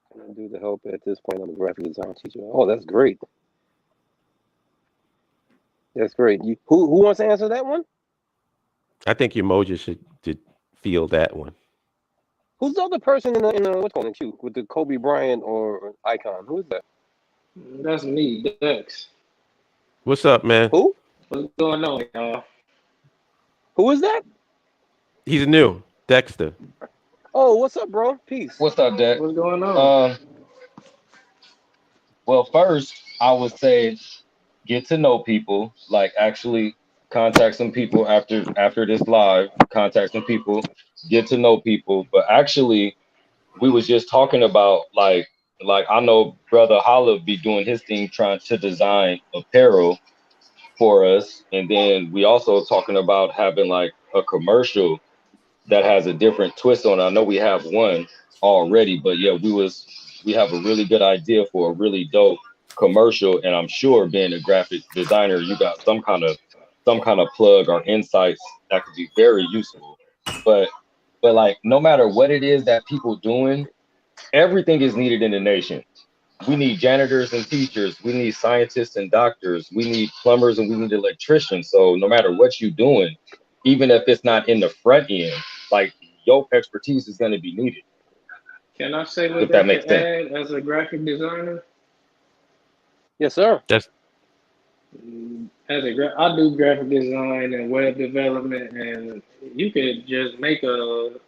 What can I do to help at this point? I'm a graphic design teacher. Oh, that's great. That's great. Who wants to answer that one? I think your emoji should feel that one. Who's the other person in the what's called in queue with the Kobe Bryant or icon? Who is that? That's me, Dex. What's up, man? Who? What's going on, y'all? Who is that? He's new, Dexter. Oh, what's up, bro? Peace. What's up, Deck? What's going on? Well, first I would say get to know people, like actually contact some people after this live, contact some people, get to know people. But actually, we was just talking about like I know Brother Holla be doing his thing trying to design apparel for us, and then we also talking about having like a commercial that has a different twist on it. I know we have one already, but yeah, we have a really good idea for a really dope commercial, and I'm sure being a graphic designer, you got some kind of plug or insights that could be very useful. But like no matter what it is that people doing, everything is needed in the nation. We need janitors and teachers, we need scientists and doctors, we need plumbers and we need electricians. So no matter what you're doing, even if it's not in the front end, like your expertise is going to be needed. Can I say what If that that makes could sense. add as a graphic designer? Yes, sir. That's I do graphic design and web development, and you could just make a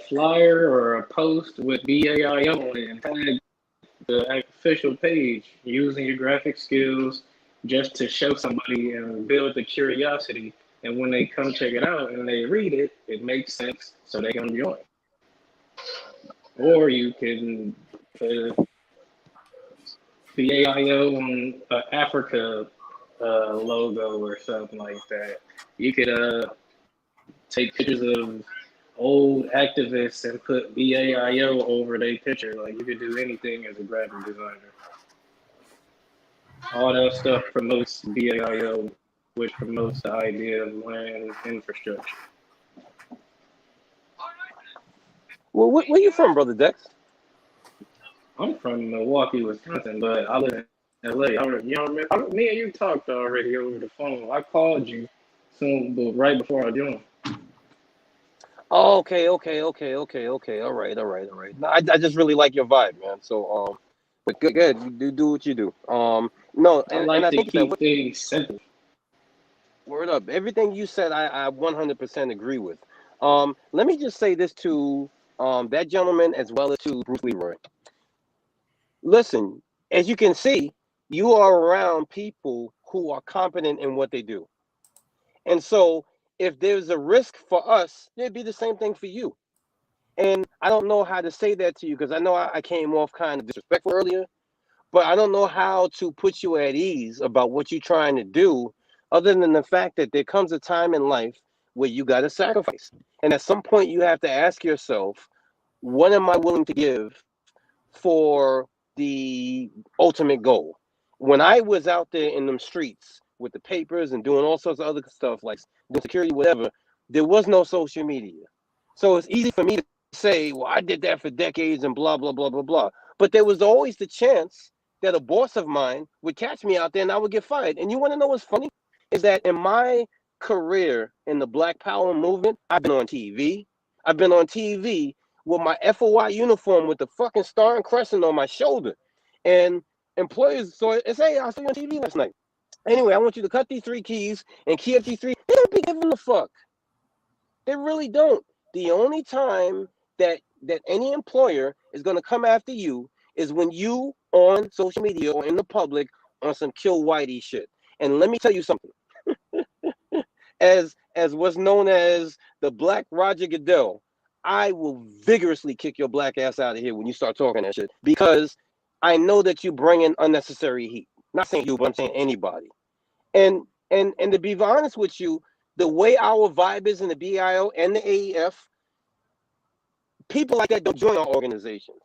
flyer or a post with BAIO on it and tag the official page using your graphic skills just to show somebody and build the curiosity. And when they come check it out and they read it, it makes sense, so they can join. Or you can put BAIO on Africa logo or something like that. You could take pictures of old activists and put BAIO over their picture. Like you could do anything as a graphic designer. All that stuff promotes BAIO, which promotes the idea of land infrastructure. Well, where you from, brother Dex? I'm from Milwaukee, Wisconsin, but I live in LA. You know, me and you talked already over the phone. I called you soon, but right before I joined. Oh, okay. All right. No, I just really like your vibe, man. So but good. You do what you do. No, I and like I to think that keep things simple. word up. Everything you said, I 100% agree with. Let me just say this to that gentleman as well as to Bruce Leroy. Listen, as you can see, you are around people who are competent in what they do. And so if there's a risk for us, it'd be the same thing for you. And I don't know how to say that to you because I know I came off kind of disrespectful earlier, but I don't know how to put you at ease about what you're trying to do, other than the fact that there comes a time in life where you got to sacrifice. And at some point, you have to ask yourself, what am I willing to give for the ultimate goal? When I was out there in them streets with the papers and doing all sorts of other stuff like doing security, whatever, there was no social media. So it's easy for me to say, well, I did that for decades and blah, blah, blah, blah, blah. But there was always the chance that a boss of mine would catch me out there and I would get fired. And you want to know what's funny? Is that in my career in the Black Power movement, I've been on TV. I've been on TV with my FOI uniform with the fucking star and crescent on my shoulder. And employers saw it and say, hey, I saw you on TV last night. Anyway, I want you to cut these 3 keys and key up these 3. They don't be giving a fuck. They really don't. The only time that any employer is going to come after you is when you on social media or in the public on some kill whitey shit. And let me tell you something. as what's known as the Black Roger Goodell, I will vigorously kick your black ass out of here when you start talking that shit, because I know that you bring in unnecessary heat. Not saying you, but I'm saying anybody. And to be honest with you, the way our vibe is in the BIO and the AEF, people like that don't join our organizations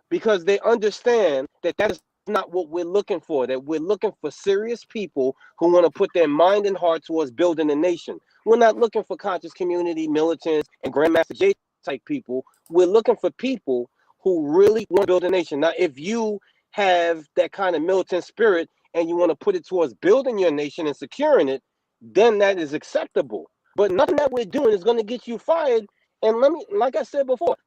because they understand that that is not what we're looking for, that we're looking for serious people who want to put their mind and heart towards building a nation. We're not looking for conscious community militants and Grandmaster J type people. We're looking for people who really want to build a nation. Now, if you have that kind of militant spirit and you want to put it towards building your nation and securing it, then that is acceptable. But nothing that we're doing is going to get you fired. And let me, like I said before,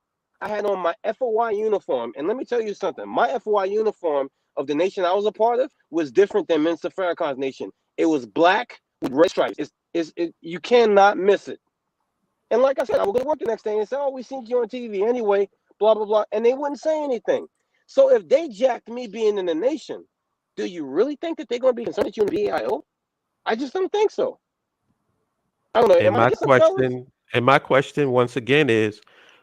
I had on my FOI uniform. And let me tell you something. My FOI uniform of the nation I was a part of was different than Minister Farrakhan's nation. It was black with red stripes. You cannot miss it. And like I said, I was going to work the next day and say, oh, we seen you on TV anyway, blah, blah, blah. And they wouldn't say anything. So if they jacked me being in the nation, do you really think that they're going to be concerned with you in the BIO? I just don't think so. I don't know. And my question once again is,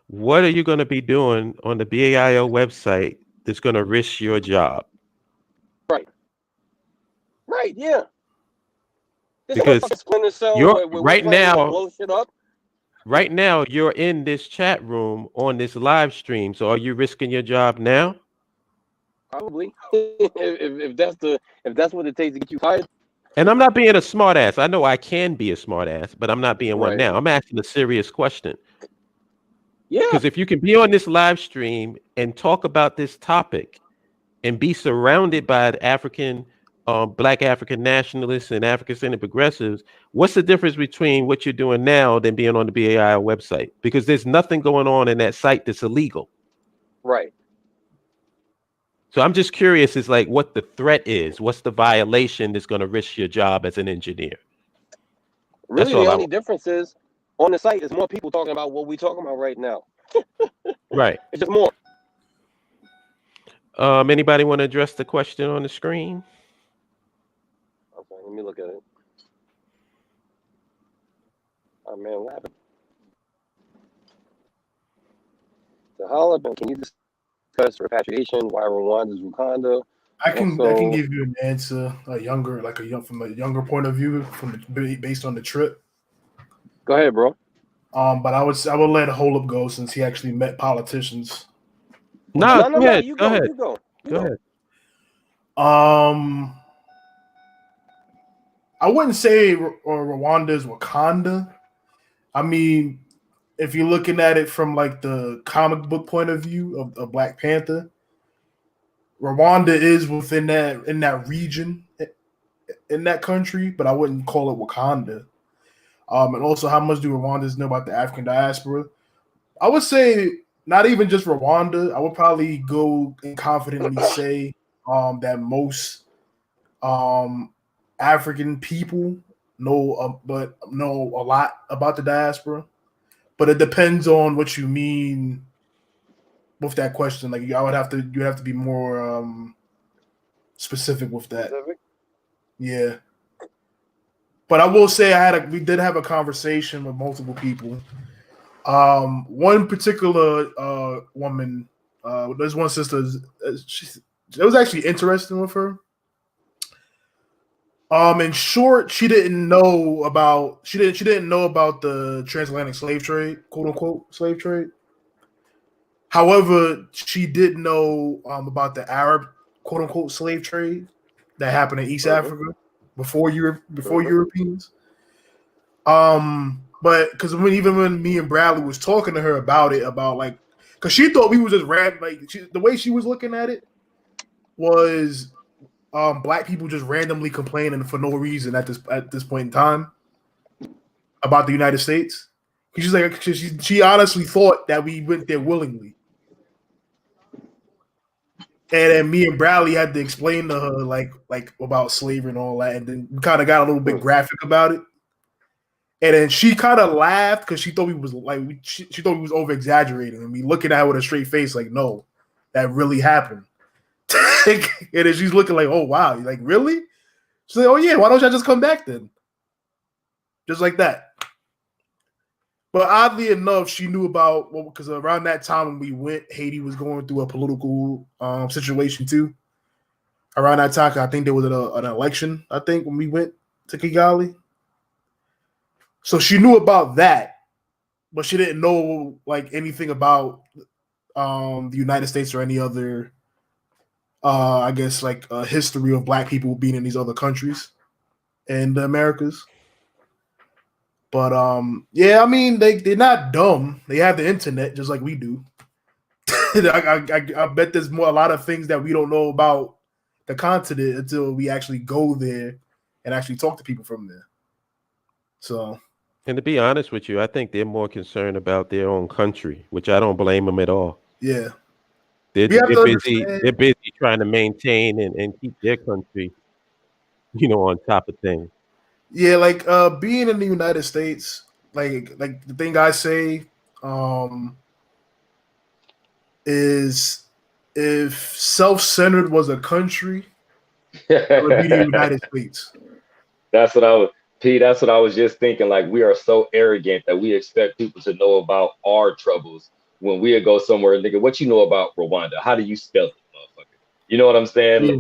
what are you going to be doing on the BAIO website that's going to risk your job? Right, yeah. Because you're right now, blow shit up. Right now, you're in this chat room on this live stream. So are you risking your job now? Probably. if that's what it takes to get you fired. And I'm not being a smart ass. I know I can be a smart ass, but I'm not being one Right. now. I'm asking a serious question. Yeah. Because if you can be on this live stream and talk about this topic and be surrounded by the African, Black African nationalists and African-centered progressives, what's the difference between what you're doing now than being on the BAI website? Because there's nothing going on in that site that's illegal. Right. So I'm just curious, is like what the threat is. What's the violation that's going to risk your job as an engineer? Really, the only difference is on the site is more people talking about what we're talking about right now. Right. It's just more. Anybody want to address the question on the screen? Okay, let me look at it. Oh man, what happened? So Holipsism, can you discuss repatriation? Why Rwanda is Wakanda? I can give you an answer, from a younger point of view, based on the trip. Go ahead, bro. But I would let Holip go since he actually met politicians. No, go ahead. You go ahead. You go. Go ahead. I wouldn't say Rwanda is Wakanda. I mean, if you're looking at it from like the comic book point of view of Black Panther, Rwanda is within that region, in that country, but I wouldn't call it Wakanda. And also, how much do Rwandans know about the African diaspora? I would say not even just Rwanda. I would probably go and confidently say that most African people know a lot about the diaspora. But it depends on what you mean with that question. Like you have to be more specific with that. Yeah. But I will say we did have a conversation with multiple people. One particular woman, there's one sister. It was actually interesting with her. In short, she didn't know about the transatlantic slave trade, quote unquote slave trade. However, she did know about the Arab quote unquote slave trade. that happened in East Africa before Europeans. But because when me and Bradley was talking to her about it, about like, because she thought we was just the way she was looking at it was black people just randomly complaining for no reason at this point in time about the United States. She's like, she honestly thought that we went there willingly. And then me and Bradley had to explain to her like about slavery and all that, and then we kind of got a little bit graphic about it. And then she kind of laughed because she thought we was like she thought we was over exaggerating, and me looking at her with a straight face like, no, that really happened. And then she's looking like, oh wow, like really? She's like, oh yeah, why don't y'all just come back then? Just like that. But oddly enough, she knew about because around that time when we went, Haiti was going through a political situation too. Around that time, I think there was an election. I think when we went to Kigali, so she knew about that, but she didn't know like anything about the United States or any other, I guess, like history of black people being in these other countries in the Americas. But yeah, I mean they're not dumb. They have the internet just like we do. I bet there's a lot of things that we don't know about the continent until we actually go there and actually talk to people from there. So, and to be honest with you, I think they're more concerned about their own country, which I don't blame them at all. Yeah, they're busy. They're busy trying to maintain and keep their country, on top of things. Yeah, like being in the United States, like the thing I say is if self-centered was a country, it would be the United States. That's what I was just thinking. Like, we are so arrogant that we expect people to know about our troubles when we go somewhere. Nigga, what you know about Rwanda? How do you spell it, motherfucker? You know what I'm saying? Yeah.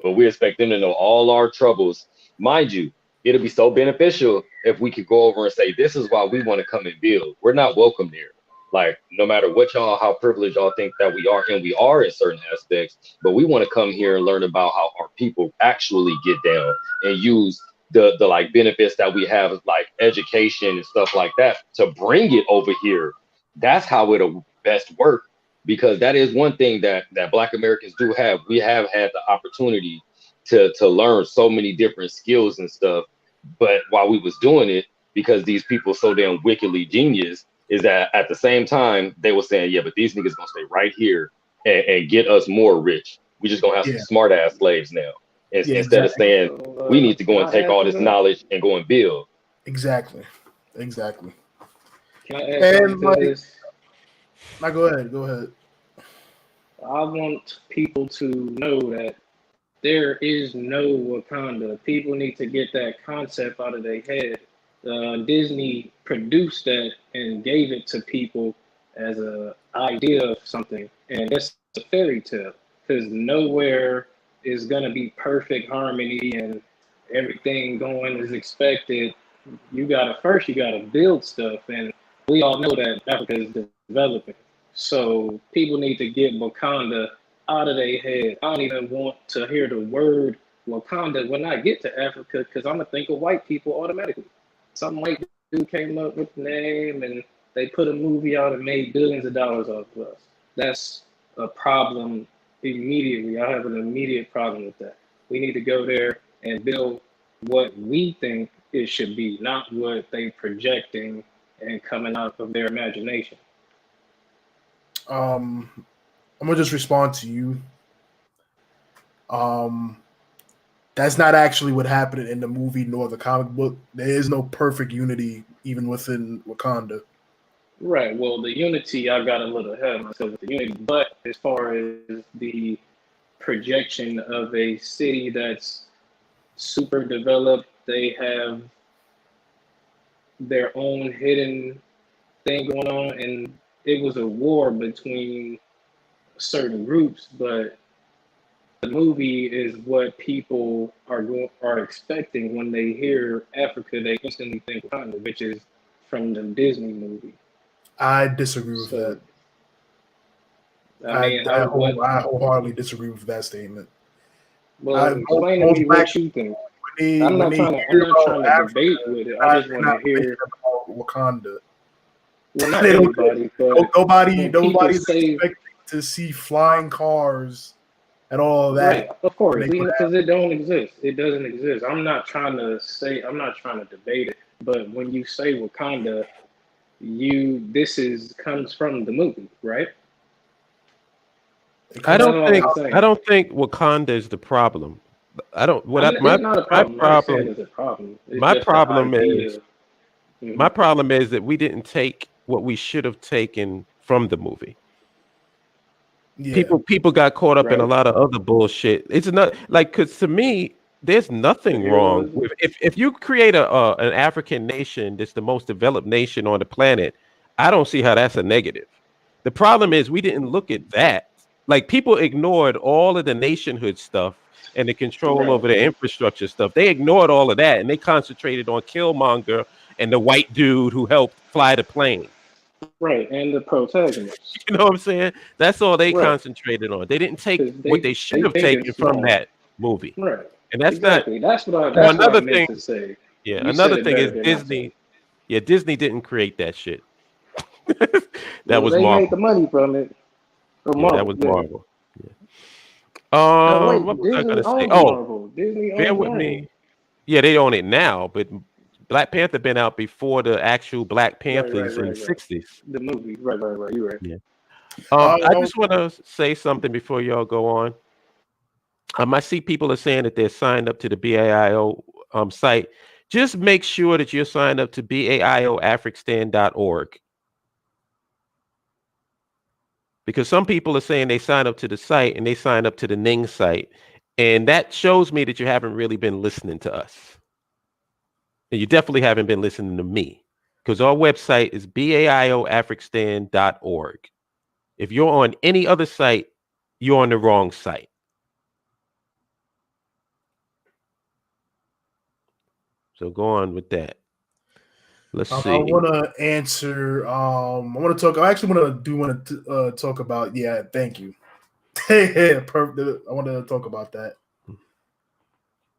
But we expect them to know all our troubles. Mind you, it'll be so beneficial if we could go over and say, this is why we want to come and build. We're not welcome there. Like, no matter what y'all, how privileged y'all think that we are, and we are in certain aspects, but we want to come here and learn about how our people actually get down and use the like benefits that we have, like education and stuff like that, to bring it over here. That's how it'll best work, because that is one thing that Black Americans do have. We have had the opportunity to learn so many different skills and stuff, but while we was doing it, because these people so damn wickedly genius, is that at the same time they were saying, yeah, but these niggas gonna stay right here and get us more rich. We just gonna have some smart ass slaves now. Instead of saying we need to go and take all this knowledge and go and build. Exactly. Can I add something to this? Now go ahead. I want people to know that there is no Wakanda. People need to get that concept out of their head. Disney produced that and gave it to people as an idea of something, and that's a fairy tale, because nowhere is going to be perfect harmony and everything going as expected. You gotta build stuff, and we all know that Africa is developing. So people need to get Wakanda out of their head. I don't even want to hear the word Wakanda when I get to Africa, because I'm gonna think of white people automatically. Some white dude came up with the name and they put a movie out and made billions of dollars off of us. That's a problem immediately. I have an immediate problem with that. We need to go there and build what we think it should be, not what they projecting and coming out of their imagination. I'm gonna just respond to you. That's not actually what happened in the movie nor the comic book. There is no perfect unity even within Wakanda. Right. Well, the unity, I got a little ahead of myself with the unity, but as far as the projection of a city that's super developed, they have their own hidden thing going on, and it was a war between certain groups, but the movie is what people are expecting when they hear Africa. They instantly think Wakanda, which is from the Disney movie. I disagree with that. I wholeheartedly disagree with that statement. Well, explain to most me black what you think. when I'm not they trying to. I'm hear not trying about to Africa, debate with it. I just they're want not to thinking hear. about Wakanda. Well, not They don't. everybody, but when people Nobody's say expecting to see flying cars and all right, that of when course, they go to because it don't exist. It doesn't exist. I'm not trying to say. I'm not trying to debate it. But when you say Wakanda, this is comes from the movie, right? I That's don't all think I'm I saying. don't think Wakanda is the problem. I don't. It's not a My problem. I'm not saying problem it's a problem. It's my just the problem is idea. my Mhm. problem is that we didn't take what we should have taken from the movie. Yeah. People got caught up in a Right? lot of other bullshit. It's not like, because to me, there's nothing wrong Materialism. with, if you create an African nation that's the most developed nation on the planet. I don't see how that's a negative. The problem is we didn't look at that. Like, people ignored all of the nationhood stuff and the control Right. over the infrastructure stuff. They ignored all of that and they concentrated on Killmonger and the white dude who helped fly the plane. Right. And the protagonist. You know what I'm saying? That's all they Right. concentrated on. They didn't take Because what they should they have think taken it's from small. that movie. Right. And that's not. Exactly. Oh, That's what I another meant thing. to say. Yeah, You said another it thing is better than I said. Disney. Yeah, Disney didn't create that shit. That Well, was they made Marvel. the money from it. From Yeah, that Marvel. was Yeah. Marvel. Yeah. No, What wait. was I Disney gonna say? owns Oh, Marvel. Disney bear owns with Marvel. me. Yeah, they own it now, but Black Panther been out before the actual Black Right. Right. Panthers in the Right. Right. '60s. The movie. Right. Right. Right. You're right. Yeah. Uh, I just want to say something before y'all go on. I see people are saying that they're signed up to the BAIO site. Just make sure that you're signed up to BAIOAfricstan.org, because some people are saying they sign up to the site and they sign up to the Ning site. And that shows me that you haven't really been listening to us. And you definitely haven't been listening to me, because our website is BAIOAfricstan.org. If you're on any other site, you're on the wrong site. So go on with that. Let's I see. want to answer. I want to talk. I actually want to talk about. Yeah, thank you. Perfect. I want to talk about that.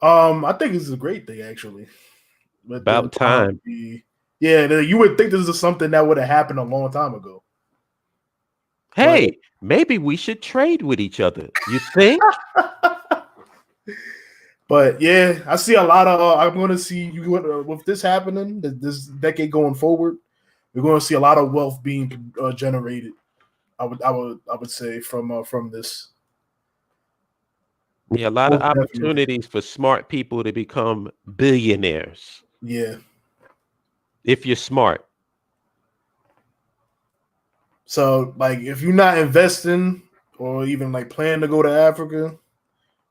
I think this is a great thing, actually. But About time. yeah, you would think this is something that would have happened a long time ago. Hey, maybe we should trade with each other. You think? But yeah, I see a lot of. I'm going to see you with this happening. This decade going forward, we're going to see a lot of wealth being generated. I would say from this. Yeah, a lot of Most definitely. opportunities for smart people to become billionaires. Yeah. If you're smart. So, like, if you're not investing or even like plan to go to Africa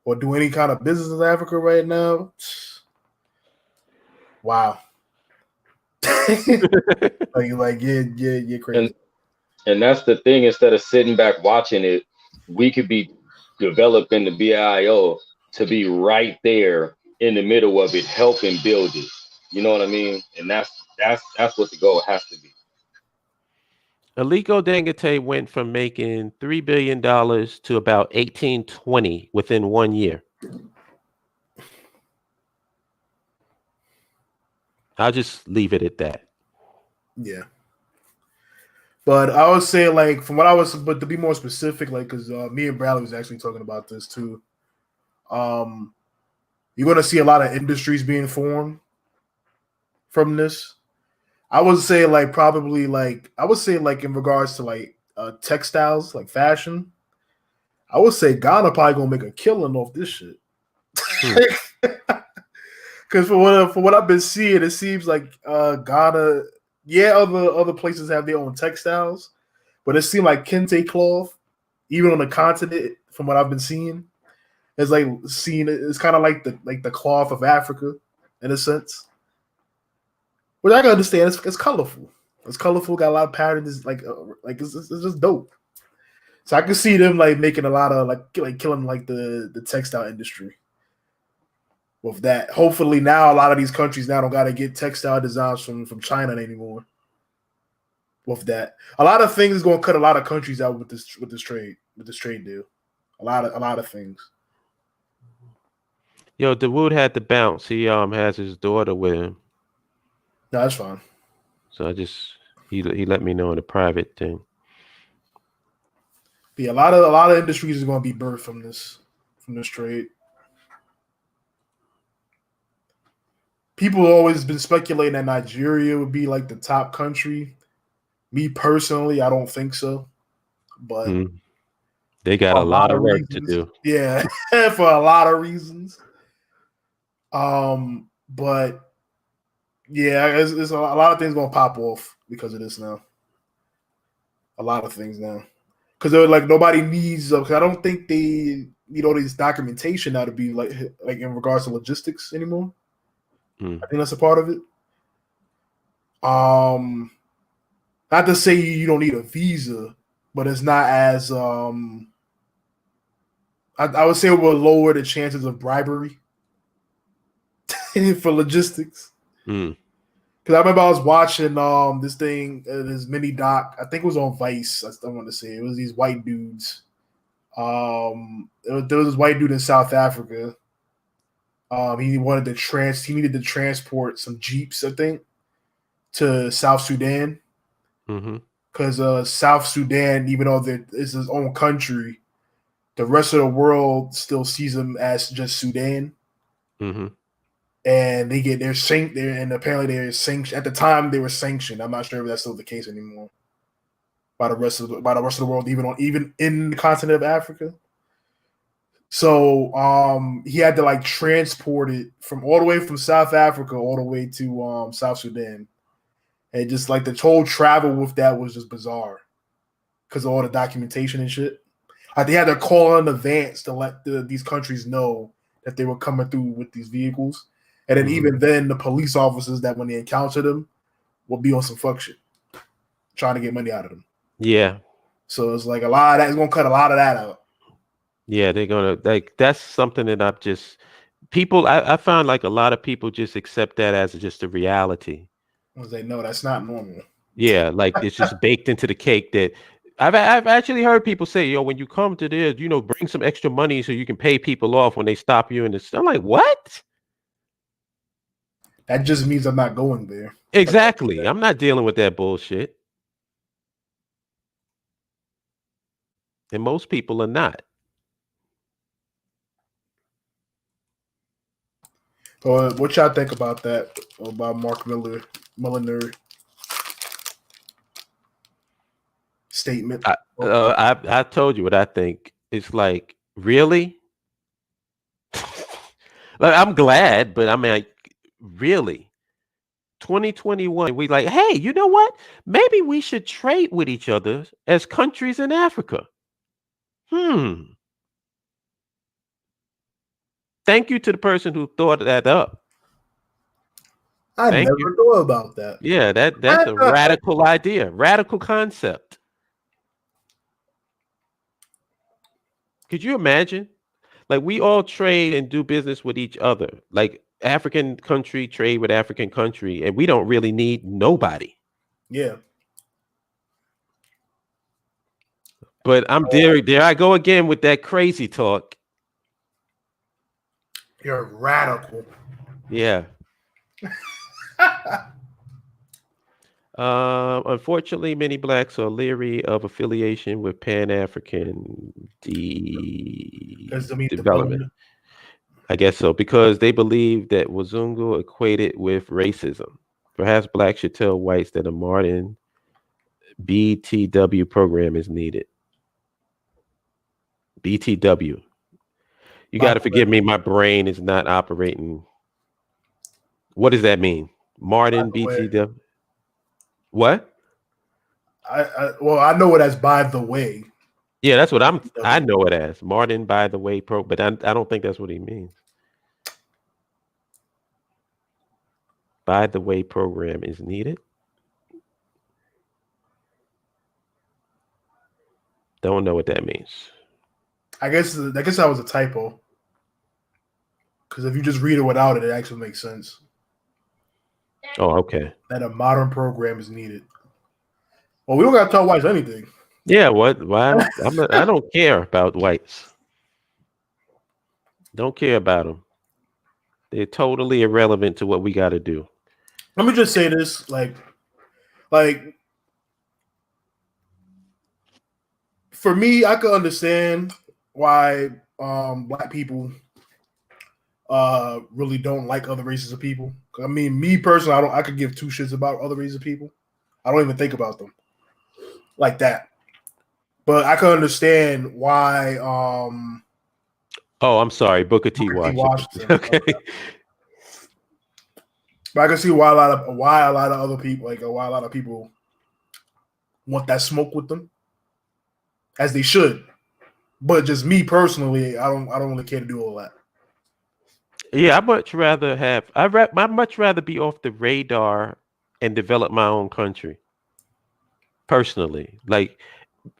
or do any kind of business in Africa right now, wow. Yeah, crazy. And that's the thing. Instead of sitting back watching it, we could be developing the BIO to be right there in the middle of it, helping build it. You know what I mean? And that's what the goal has to be. Aliko Dangote went from making $3 billion to about 1820 within 1 year. I'll just leave it at that. Yeah. But I would say, like, from what I was, but to be more specific, like, because me and Bradley was actually talking about this too. You're going to see a lot of industries being formed from this. I would say, like, probably, like, I would say, like, in regards to like textiles, like fashion, I would say Ghana probably gonna make a killing off this shit. Because for what I've been seeing, it seems like Ghana, yeah, other places have their own textiles, but it seems like kente cloth, even on the continent, from what I've been seeing, it's like it's kind of like the cloth of Africa, in a sense. Which I can understand. It's colorful. It's colorful. Got a lot of patterns. Like it's just dope. So I can see them like making a lot of like killing like the textile industry with that. Hopefully now a lot of these countries now don't got to get textile designs from China anymore. With that, a lot of things is going to cut a lot of countries out with this trade deal. A lot of things. Yo, Dawood had to bounce. He has his daughter with him. No, that's fine. So he let me know in a private thing. But yeah, a lot of industries is going to be birthed from this trade. People have always been speculating that Nigeria would be like the top country. Me personally, I don't think so. But they got a lot of work to do. Yeah, for a lot of reasons. But yeah, it's a lot of things gonna pop off because of this now. A lot of things now, because they're like nobody needs. I don't think they need all this documentation now to be like in regards to logistics anymore. I think that's a part of it. Not to say you don't need a visa, but it's not as I would say it will lower the chances of bribery for logistics. Because I remember I was watching this thing, this mini doc. I think it was on Vice. I want to say it was these white dudes. There was this white dude in South Africa. He needed to transport some Jeeps, I think, to South Sudan. Because South Sudan, even though it's his own country, the rest of the world still sees them as just Sudan. And they're sanctioned there, and apparently they're sanctioned. At the time, they were sanctioned. I'm not sure if that's still the case anymore by the rest of the world, even in the continent of Africa. So he had to like transport it from all the way from South Africa all the way to South Sudan, and just like the whole travel with that was just bizarre because of all the documentation and shit. Like they had to call in advance to let these countries know that they were coming through with these vehicles. And then even then, the police officers that when they encounter them will be on some fuck shit, trying to get money out of them. Yeah. So it's like a lot of that is going to cut a lot of that out. Yeah, they're going to that's something that I find like a lot of people just accept that as just a reality. Because they know that's not normal. Yeah, like it's just baked into the cake that I've actually heard people say, yo, when you come to this, bring some extra money so you can pay people off when they stop you. And I'm like, what? That just means I'm not going there. Exactly. I'm not dealing with that bullshit. And most people are not. So what y'all think about that? About Mark Milliner statement? I told you what I think. It's like, really? Like, I'm glad, but I mean, like, really? 2021, we like, hey, you know what? Maybe we should trade with each other as countries in Africa. Thank you to the person who thought that up. I never thought about that. Yeah, that's a radical idea, radical concept. Could you imagine? Like we all trade and do business with each other. Like African country trade with African country, and we don't really need nobody. Yeah. But there I go again with that crazy talk. You're radical. Yeah. Unfortunately, many blacks are leery of affiliation with Pan-African development. I guess so, because they believe that Wazungu equated with racism. Perhaps blacks should tell whites that a modern BTW program is needed. BTW. You got to forgive me. My brain is not operating. What does that mean? Martin BTW. What? I know it as by the way. Yeah, that's what I know it as. Martin by the way but I don't think that's what he means. By the way program is needed. Don't know what that means. I guess that was a typo. Because if you just read it without it, it actually makes sense. Oh, okay. That a modern program is needed. Well, we don't got to tell whites anything. Yeah, what? Why? I don't care about whites. Don't care about them. They're totally irrelevant to what we got to do. Let me just say this, like for me, I could understand why black people really don't like other races of people. I mean, me personally, I could give two shits about other races of people. I don't even think about them like that. But I can understand why. Oh, I'm sorry, Booker T. Washington. Okay. But I can see why a lot of other people, like why a lot of people want that smoke with them, as they should. But just me personally, I don't really care to do all that. Yeah, I'd much rather be off the radar and develop my own country. Personally,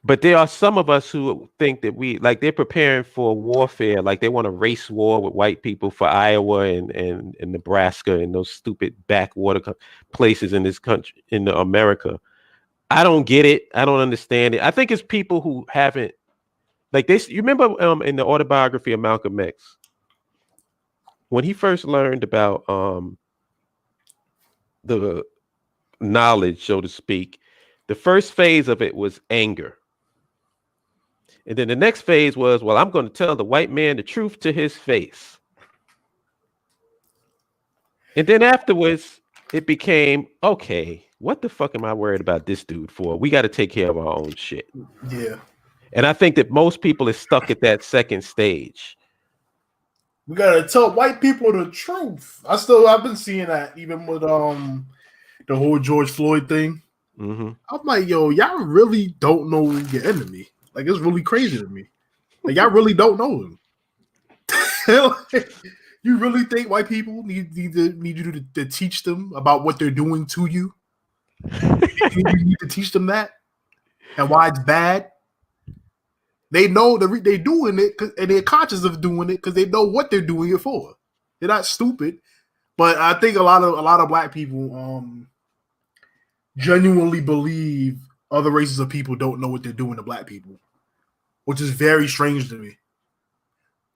but there are some of us who think that they're preparing for warfare, like they want a race war with white people for Iowa and Nebraska and those stupid backwater places in this country, in America. I don't get it. I don't understand it. I think it's people who haven't, like this. You remember in the autobiography of Malcolm X, when he first learned about the knowledge, so to speak, the first phase of it was anger. And then the next phase was, well, I'm going to tell the white man the truth to his face. And then afterwards, it became, okay, what the fuck am I worried about this dude for? We got to take care of our own shit. Yeah. And I think that most people are stuck at that second stage. We gotta tell white people the truth. I've been seeing that even with the whole George Floyd thing. Mm-hmm. I'm like, yo, y'all really don't know your enemy. Like, it's really crazy to me. Like, y'all really don't know them. You really think white people need you to teach them about what they're doing to you? You need to teach them that and why it's bad. They know they're doing it, and they're conscious of doing it because they know what they're doing it for. They're not stupid, but I think a lot of black people genuinely believe other races of people don't know what they're doing to black people, which is very strange to me.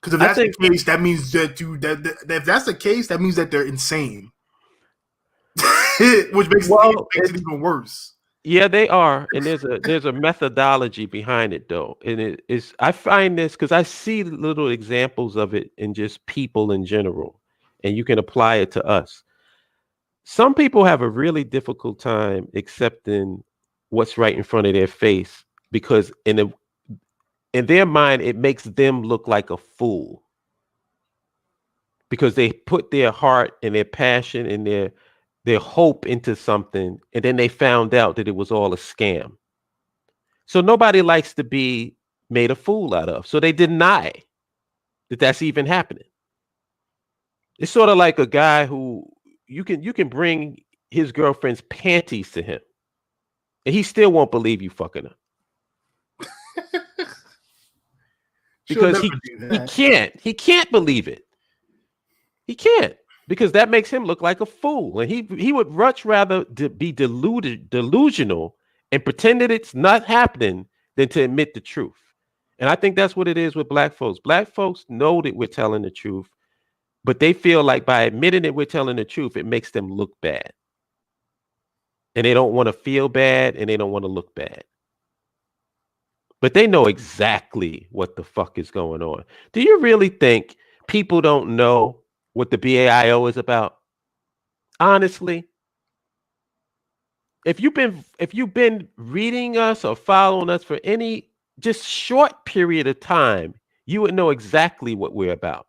Because if that's the case, that means that if that's the case, that means that they're insane, which makes it even worse. Yeah, they are, and there's a methodology behind it, though, and it is. I find this because I see little examples of it in just people in general, and you can apply it to us. Some people have a really difficult time accepting what's right in front of their face because in their mind it makes them look like a fool because they put their heart and their passion and their hope into something, and then they found out that it was all a scam. So nobody likes to be made a fool out of. So they deny that that's even happening. It's sort of like a guy who you can bring his girlfriend's panties to him, and he still won't believe you fucking her. Because he can't believe it. He can't. Because that makes him look like a fool. And he would much rather be delusional and pretend that it's not happening than to admit the truth. And I think that's what it is with black folks. Black folks know that we're telling the truth, but they feel like by admitting that we're telling the truth, it makes them look bad. And they don't want to feel bad and they don't want to look bad. But they know exactly what the fuck is going on. Do you really think people don't know what the BAIO is about? Honestly, if you've been reading us or following us for any just short period of time, you would know exactly what we're about.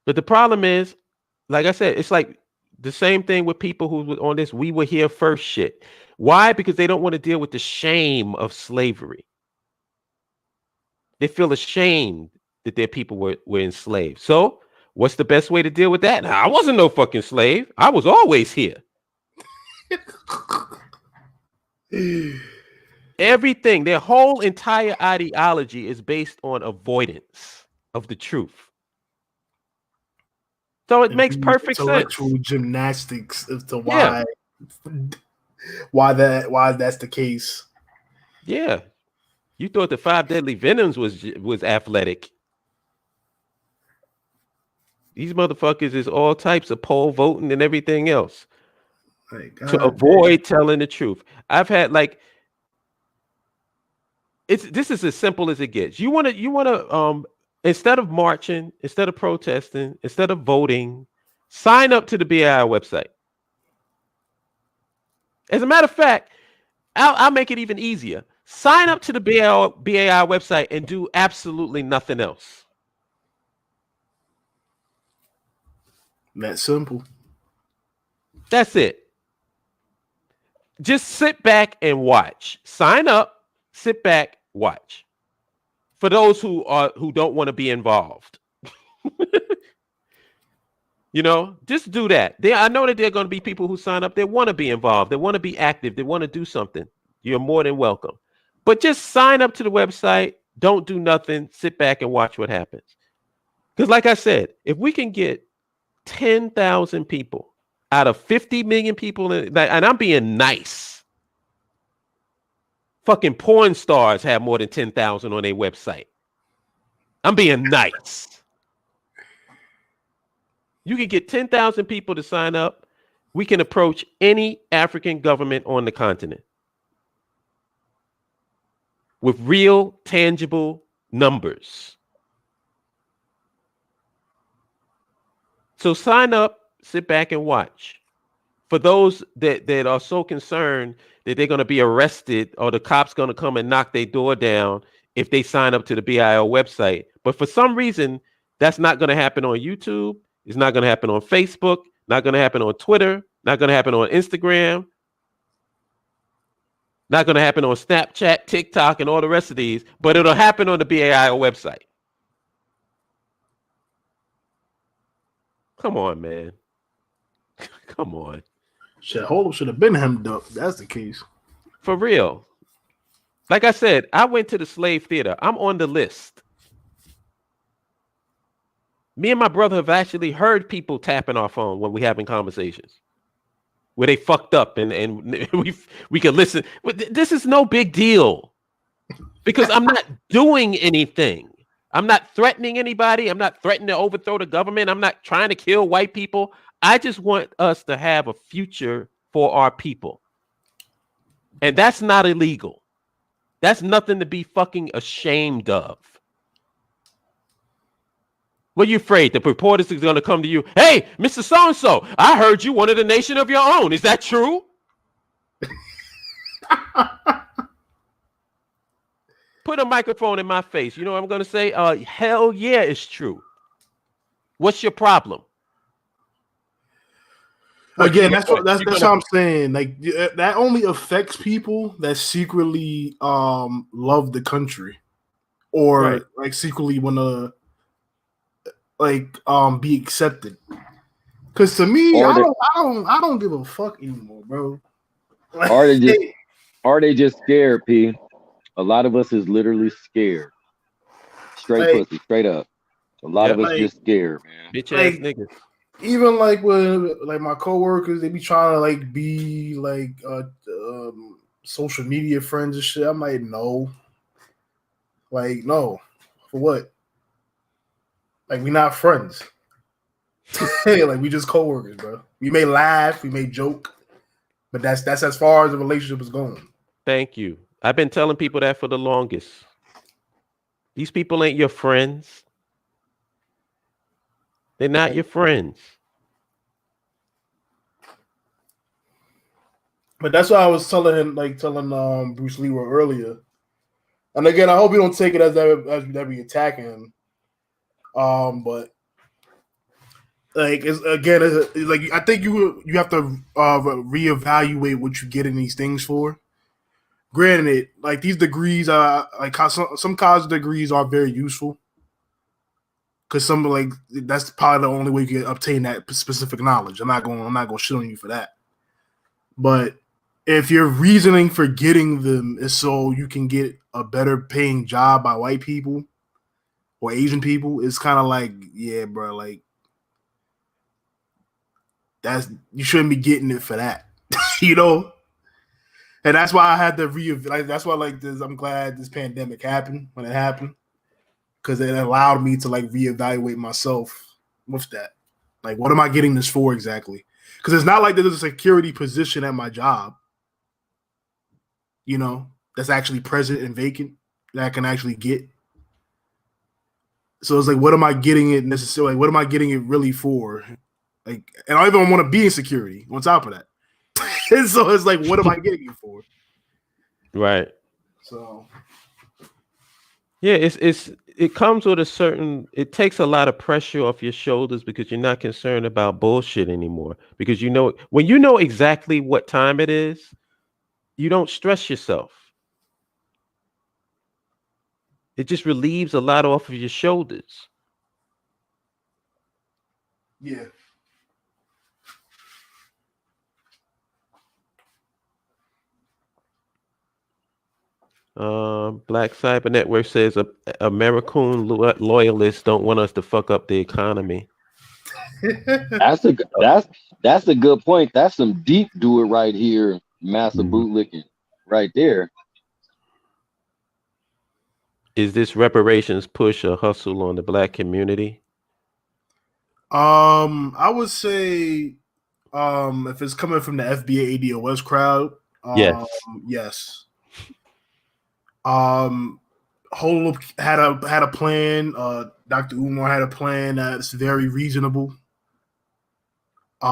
But the problem is, like I said, it's like the same thing with people who were on this "we were here first" shit. Why? Because they don't want to deal with the shame of slavery. They feel ashamed that their people were enslaved. So what's the best way to deal with that? Now, I wasn't no fucking slave. I was always here. Everything, their whole entire ideology is based on avoidance of the truth. So it makes perfect sense. Intellectual gymnastics as to why that's the case. Yeah. You thought the 5 deadly venoms was athletic. These motherfuckers is all types of poll voting and everything else Like, to God avoid telling the truth. I've had like this is as simple as it gets. You want to instead of marching, instead of protesting, instead of voting, sign up to the BAI website. As a matter of fact, I'll make it even easier. Sign up to the BAI website and do absolutely nothing else. that simple. That's it. Just sit back and watch. Sign up, sit back, watch. For those who don't want to be involved. You know, just do that. I know that there are going to be people who sign up. They want to be involved. They want to be active. They want to do something. You're more than welcome. But just sign up to the website. Don't do nothing. Sit back and watch what happens. Because like I said, if we can get 10,000 people out of 50 million people, and I'm being nice. Fucking porn stars have more than 10,000 on their website. I'm being nice. You can get 10,000 people to sign up. We can approach any African government on the continent with real, tangible numbers. So sign up, sit back and watch. For those that are so concerned that they're going to be arrested or the cops going to come and knock their door down if they sign up to the BIO website. But for some reason, that's not going to happen on YouTube. It's not going to happen on Facebook, not going to happen on Twitter, not going to happen on Instagram, not going to happen on Snapchat, TikTok, and all the rest of these, but it'll happen on the BAIO website. Come on, man. Come on. Shit, Holip should have been hemmed up. That's the case. For real. Like I said, I went to the slave theater. I'm on the list. Me and my brother have actually heard people tapping our phone when we're having conversations where they fucked up and we can listen. This is no big deal because I'm not doing anything. I'm not threatening anybody. I'm not threatening to overthrow the government. I'm not trying to kill white people. I just want us to have a future for our people. And that's not illegal. That's nothing to be fucking ashamed of. What are you afraid? The reporters is going to come to you. Hey, Mr. So-and-so, I heard you wanted a nation of your own. Is that true? Put a microphone in my face. You know what I'm going to say? Hell yeah, it's true. What's your problem? Again, that's what I'm saying. Like that only affects people that secretly love the country or Right. like secretly want to be accepted. Because to me, I don't give a fuck anymore, bro. Like, are they just scared, P? A lot of us is literally scared. Straight pussy, straight up. A lot of us just scared, man. Bitch ass niggas. Even like with like my coworkers, they be trying to like be like social media friends and shit. I'm like, no. Like, no. For what? Like, we not friends. Like, we just coworkers, bro. We may laugh, we may joke, but that's as far as the relationship is going. Thank you. I've been telling people that for the longest. These people ain't your friends. They're not your friends. But that's why I was telling Bruce Leroy earlier. And again, I hope you don't take it as that we attacking him. But like it's like I think you have to reevaluate what you get in these things for. Granted, like these degrees are like some college degrees are very useful because some like that's probably the only way you can obtain that specific knowledge. I'm not going shit on you for that. But if your reasoning for getting them is so you can get a better paying job by white people or Asian people, it's kind of like, yeah, bro, like you shouldn't be getting it for that, you know. And that's why I had to that's why like this. I'm glad this pandemic happened when it happened because it allowed me to like reevaluate myself with that? Like, what am I getting this for exactly? Because it's not like there's a security position at my job, that's actually present and vacant that I can actually get. So it's like, what am I getting it necessarily? Like, what am I getting it really for? Like, and I don't even want to be in security on top of that. And so it's like, what am I getting it for? Right. So yeah, it comes with it takes a lot of pressure off your shoulders because you're not concerned about bullshit anymore. Because when you know exactly what time it is, you don't stress yourself. It just relieves a lot off of your shoulders. yeah. Black Cyber Network says American loyalists don't want us to fuck up the economy. That's a good point. That's some deep do it right here, massive bootlicking right there. Is this reparations push a hustle on the black community? I would say, if it's coming from the FBA ADOS crowd, yes. Holip had a plan. Dr. Umar had a plan that's very reasonable. A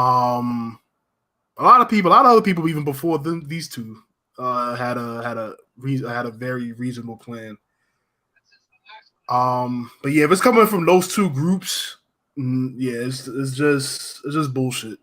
lot of other people, even before these two, had a very reasonable plan. But yeah, if it's coming from those two groups, yeah, it's just bullshit.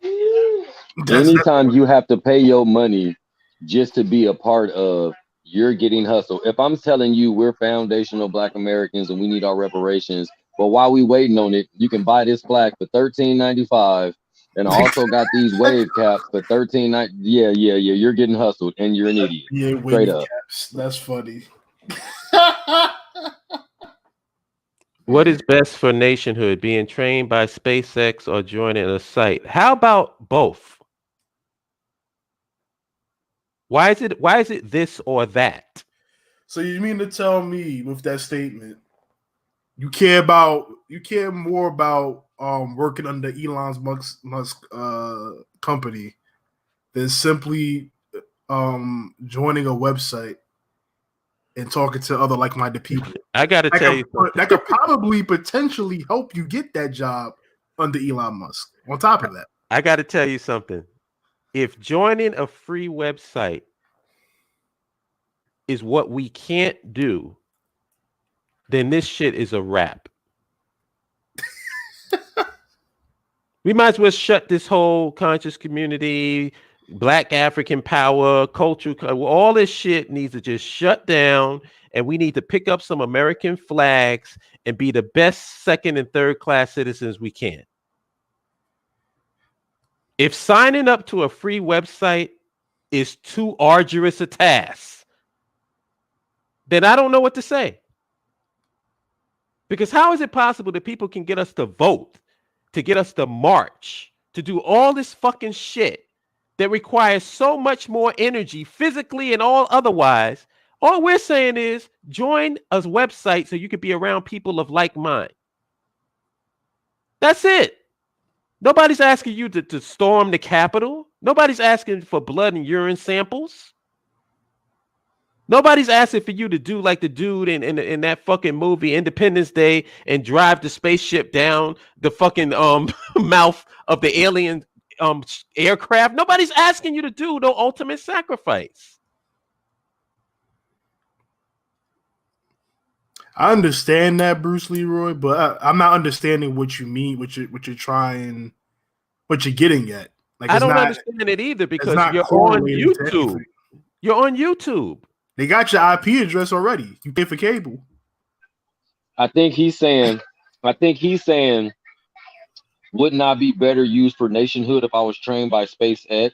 Anytime you have to pay your money just to be a part of, you're getting hustled. If I'm telling you we're foundational Black Americans and we need our reparations, but while we waiting on it, you can buy this flag for $13.95, and I also got these wave caps for $13.90. Yeah, you're getting hustled and you're an idiot. Yeah, straight up. Caps. That's funny. What is best for nationhood? Being trained by SpaceX or joining a site? How about both? Why is it this or that? So you mean to tell me with that statement, you care more about working under Elon Musk company than simply joining a website and talking to other like-minded people? I gotta tell you something. That could probably potentially help you get that job under Elon Musk. On top of that, I gotta tell you something. If joining a free website is what we can't do, then this shit is a wrap. We might as well shut this whole conscious community, Black African power, culture, all this shit needs to just shut down, and we need to pick up some American flags and be the best second and third class citizens we can. If signing up to a free website is too arduous a task, then I don't know what to say. Because how is it possible that people can get us to vote, to get us to march, to do all this fucking shit that requires so much more energy, physically and all otherwise? All we're saying is join a website so you can be around people of like mind. That's it. Nobody's asking you to storm the Capitol. Nobody's asking for blood and urine samples. Nobody's asking for you to do like the dude in that fucking movie Independence Day and drive the spaceship down the fucking mouth of the alien aircraft. Nobody's asking you to do the ultimate sacrifice. I understand that, Bruce Leroy, but I'm not understanding what you mean, what you're getting at. Like, I don't understand it either because you're on YouTube. You're on YouTube. They got your IP address already. You pay for cable. I think he's saying, wouldn't I be better used for nationhood if I was trained by SpaceX?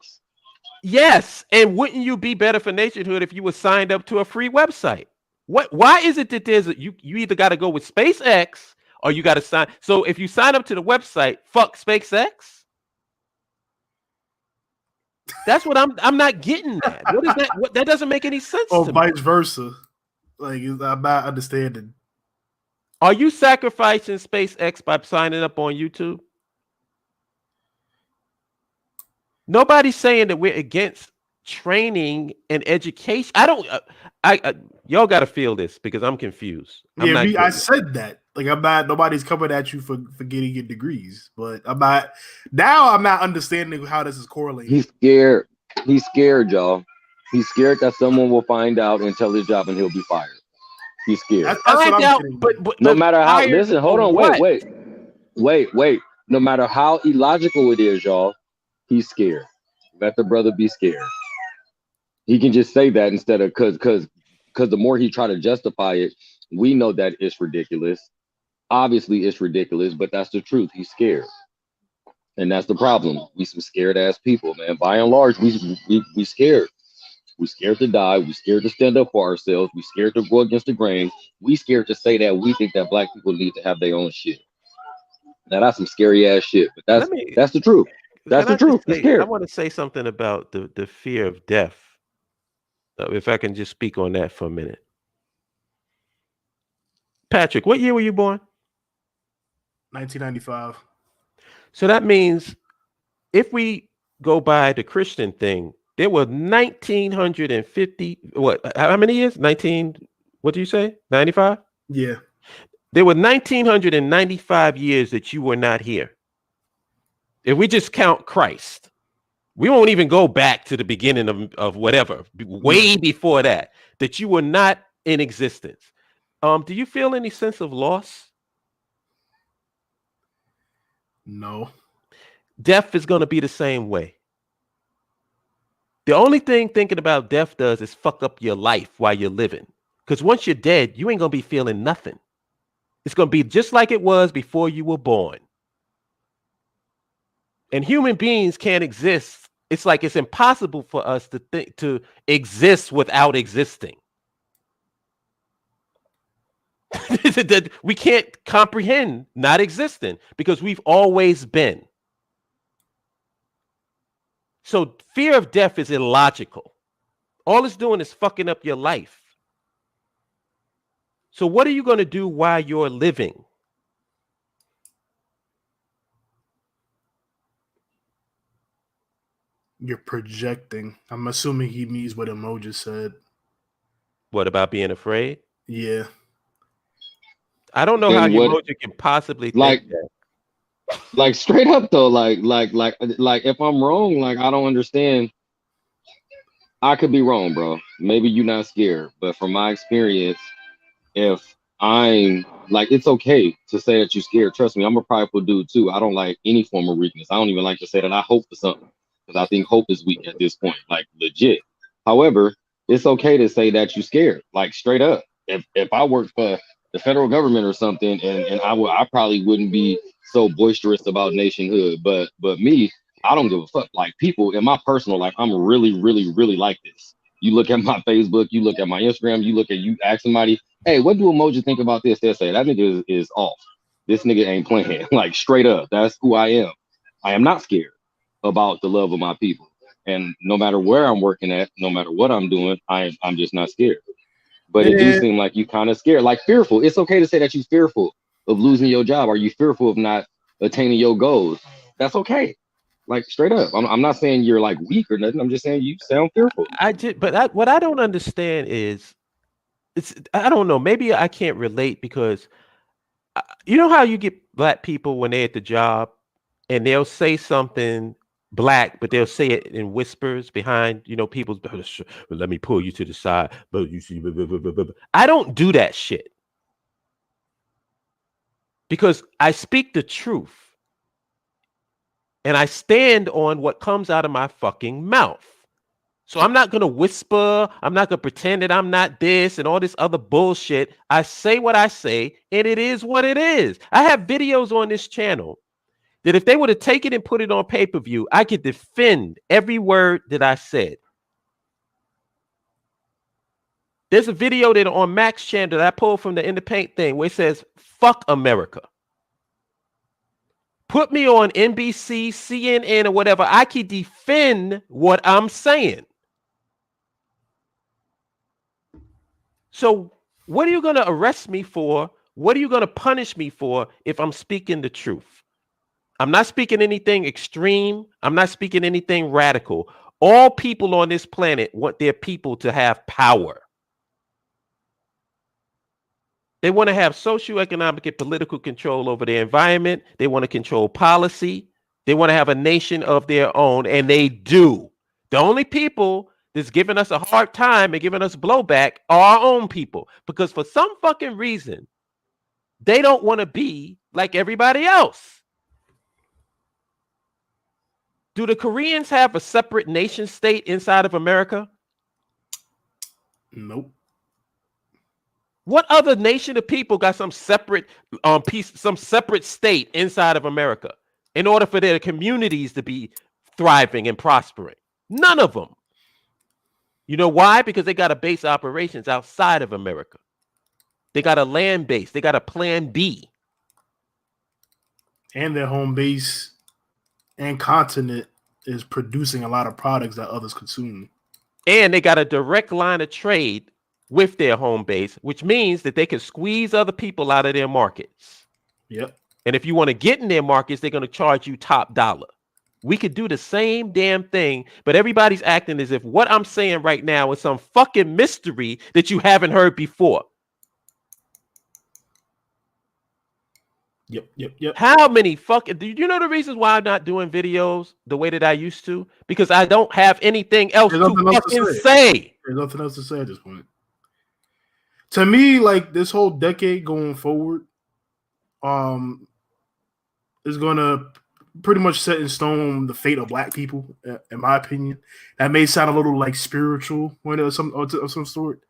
Yes, and wouldn't you be better for nationhood if you were signed up to a free website? Why is it that you either got to go with SpaceX or you got to sign? So if you sign up to the website, fuck SpaceX. That's what I'm not getting at. What is that? That doesn't make any sense. Or to vice me. versa. Like, I'm not understanding. Are you sacrificing SpaceX by signing up on YouTube? Nobody's saying that we're against training and education. I don't. Y'all got to feel this because I'm confused. I'm not. I said that. Like, I'm not. Nobody's coming at you for getting your degrees, but I'm not. Now I'm not understanding how this is correlated. He's scared. He's scared, y'all. He's scared that someone will find out and tell his job and he'll be fired. He's scared. That's what I'm getting. But no matter how. fired Listen, hold for on. what? Wait. No matter how illogical it is, y'all, he's scared. Let the brother be scared. He can just say that instead of because the more he try to justify it, we know that it's ridiculous. Obviously, it's ridiculous, but that's the truth. He's scared, and that's the problem. We some scared ass people, man. By and large, we scared. We scared to die. We scared to stand up for ourselves. We scared to go against the grain. We scared to say that we think that black people need to have their own shit. Now that's some scary ass shit, but that's the truth. That's the truth. He's scared. I want to say something about the fear of death. If I can just speak on that for a minute. Patrick, what year were you born? 1995. So that means if we go by the Christian thing, there were 1950, how many years? 19, what do you say? 95? Yeah. There were 1995 years that you were not here. If we just count Christ, we won't even go back to the beginning of whatever, way before that you were not in existence. Do you feel any sense of loss? No. Death is going to be the same way. The only thing thinking about death does is fuck up your life while you're living. Because once you're dead, you ain't going to be feeling nothing. It's going to be just like it was before you were born. And human beings can't exist. It's like it's impossible for us to exist without existing. We can't comprehend not existing because we've always been. So fear of death is illogical. All it's doing is fucking up your life. So what are you going to do while you're living? You're projecting. I'm assuming he means what Emoji said. What about being afraid? Yeah. I don't know how Emoji can possibly think that. Like straight up though, like if I'm wrong, like I don't understand. I could be wrong, bro. Maybe you're not scared, but from my experience, if I'm like, it's okay to say that you're scared. Trust me, I'm a prideful dude too. I don't like any form of weakness. I don't even like to say that I hope for something because I think hope is weak at this point, like legit. However, it's okay to say that you're scared, like straight up. If I worked for the federal government or something, and I probably wouldn't be so boisterous about nationhood. But me, I don't give a fuck. Like people in my personal life, I'm really, really, really like this. You look at my Facebook, you look at my Instagram, you ask somebody, hey, what do Emoji think about this? They'll say that nigga is off. This nigga ain't playing. Like straight up, that's who I am. I am not scared about the love of my people. And no matter where I'm working at, no matter what I'm doing, I'm just not scared. But it do seem like you kind of scared, like fearful. It's okay to say that you're fearful of losing your job. Are you fearful of not attaining your goals? That's okay. Like straight up. I'm not saying you're like weak or nothing. I'm just saying you sound fearful. What I don't understand is I don't know. Maybe I can't relate because you know how you get black people when they're at the job and they'll say something black, but they'll say it in whispers behind, people's, let me pull you to the side. But you see, I don't do that shit because I speak the truth and I stand on what comes out of my fucking mouth. So I'm not going to whisper. I'm not going to pretend that I'm not this and all this other bullshit. I say what I say, and it is what it is. I have videos on this channel that if they would have taken and put it on pay-per-view, I could defend every word that I said. There's a video that on Mac's channel that I pulled from the In the Paint thing where it says, fuck America. Put me on NBC, CNN, or whatever. I can defend what I'm saying. So what are you going to arrest me for? What are you going to punish me for if I'm speaking the truth? I'm not speaking anything extreme. I'm not speaking anything radical. All people on this planet want their people to have power. They want to have socio-economic and political control over their environment. They want to control policy. They want to have a nation of their own, and they do. The only people that's giving us a hard time and giving us blowback are our own people, because for some fucking reason, they don't want to be like everybody else. Do the Koreans have a separate nation state inside of America? Nope. What other nation of people got some separate some separate state inside of America in order for their communities to be thriving and prospering? None of them. You know why? Because they got a base operations outside of America. They got a land base. They got a plan B. And their home base and continent is producing a lot of products that others consume. And they got a direct line of trade with their home base, which means that they can squeeze other people out of their markets. Yep. And if you want to get in their markets, they're going to charge you top dollar. We could do the same damn thing, but everybody's acting as if what I'm saying right now is some fucking mystery that you haven't heard before. Yep. How many fucking... Do you know the reasons why I'm not doing videos the way that I used to? Because I don't have anything else to fucking say. There's nothing else to say at this point. To me, like, this whole decade going forward, is gonna pretty much set in stone the fate of Black people, in my opinion. That may sound a little like spiritual of some sort,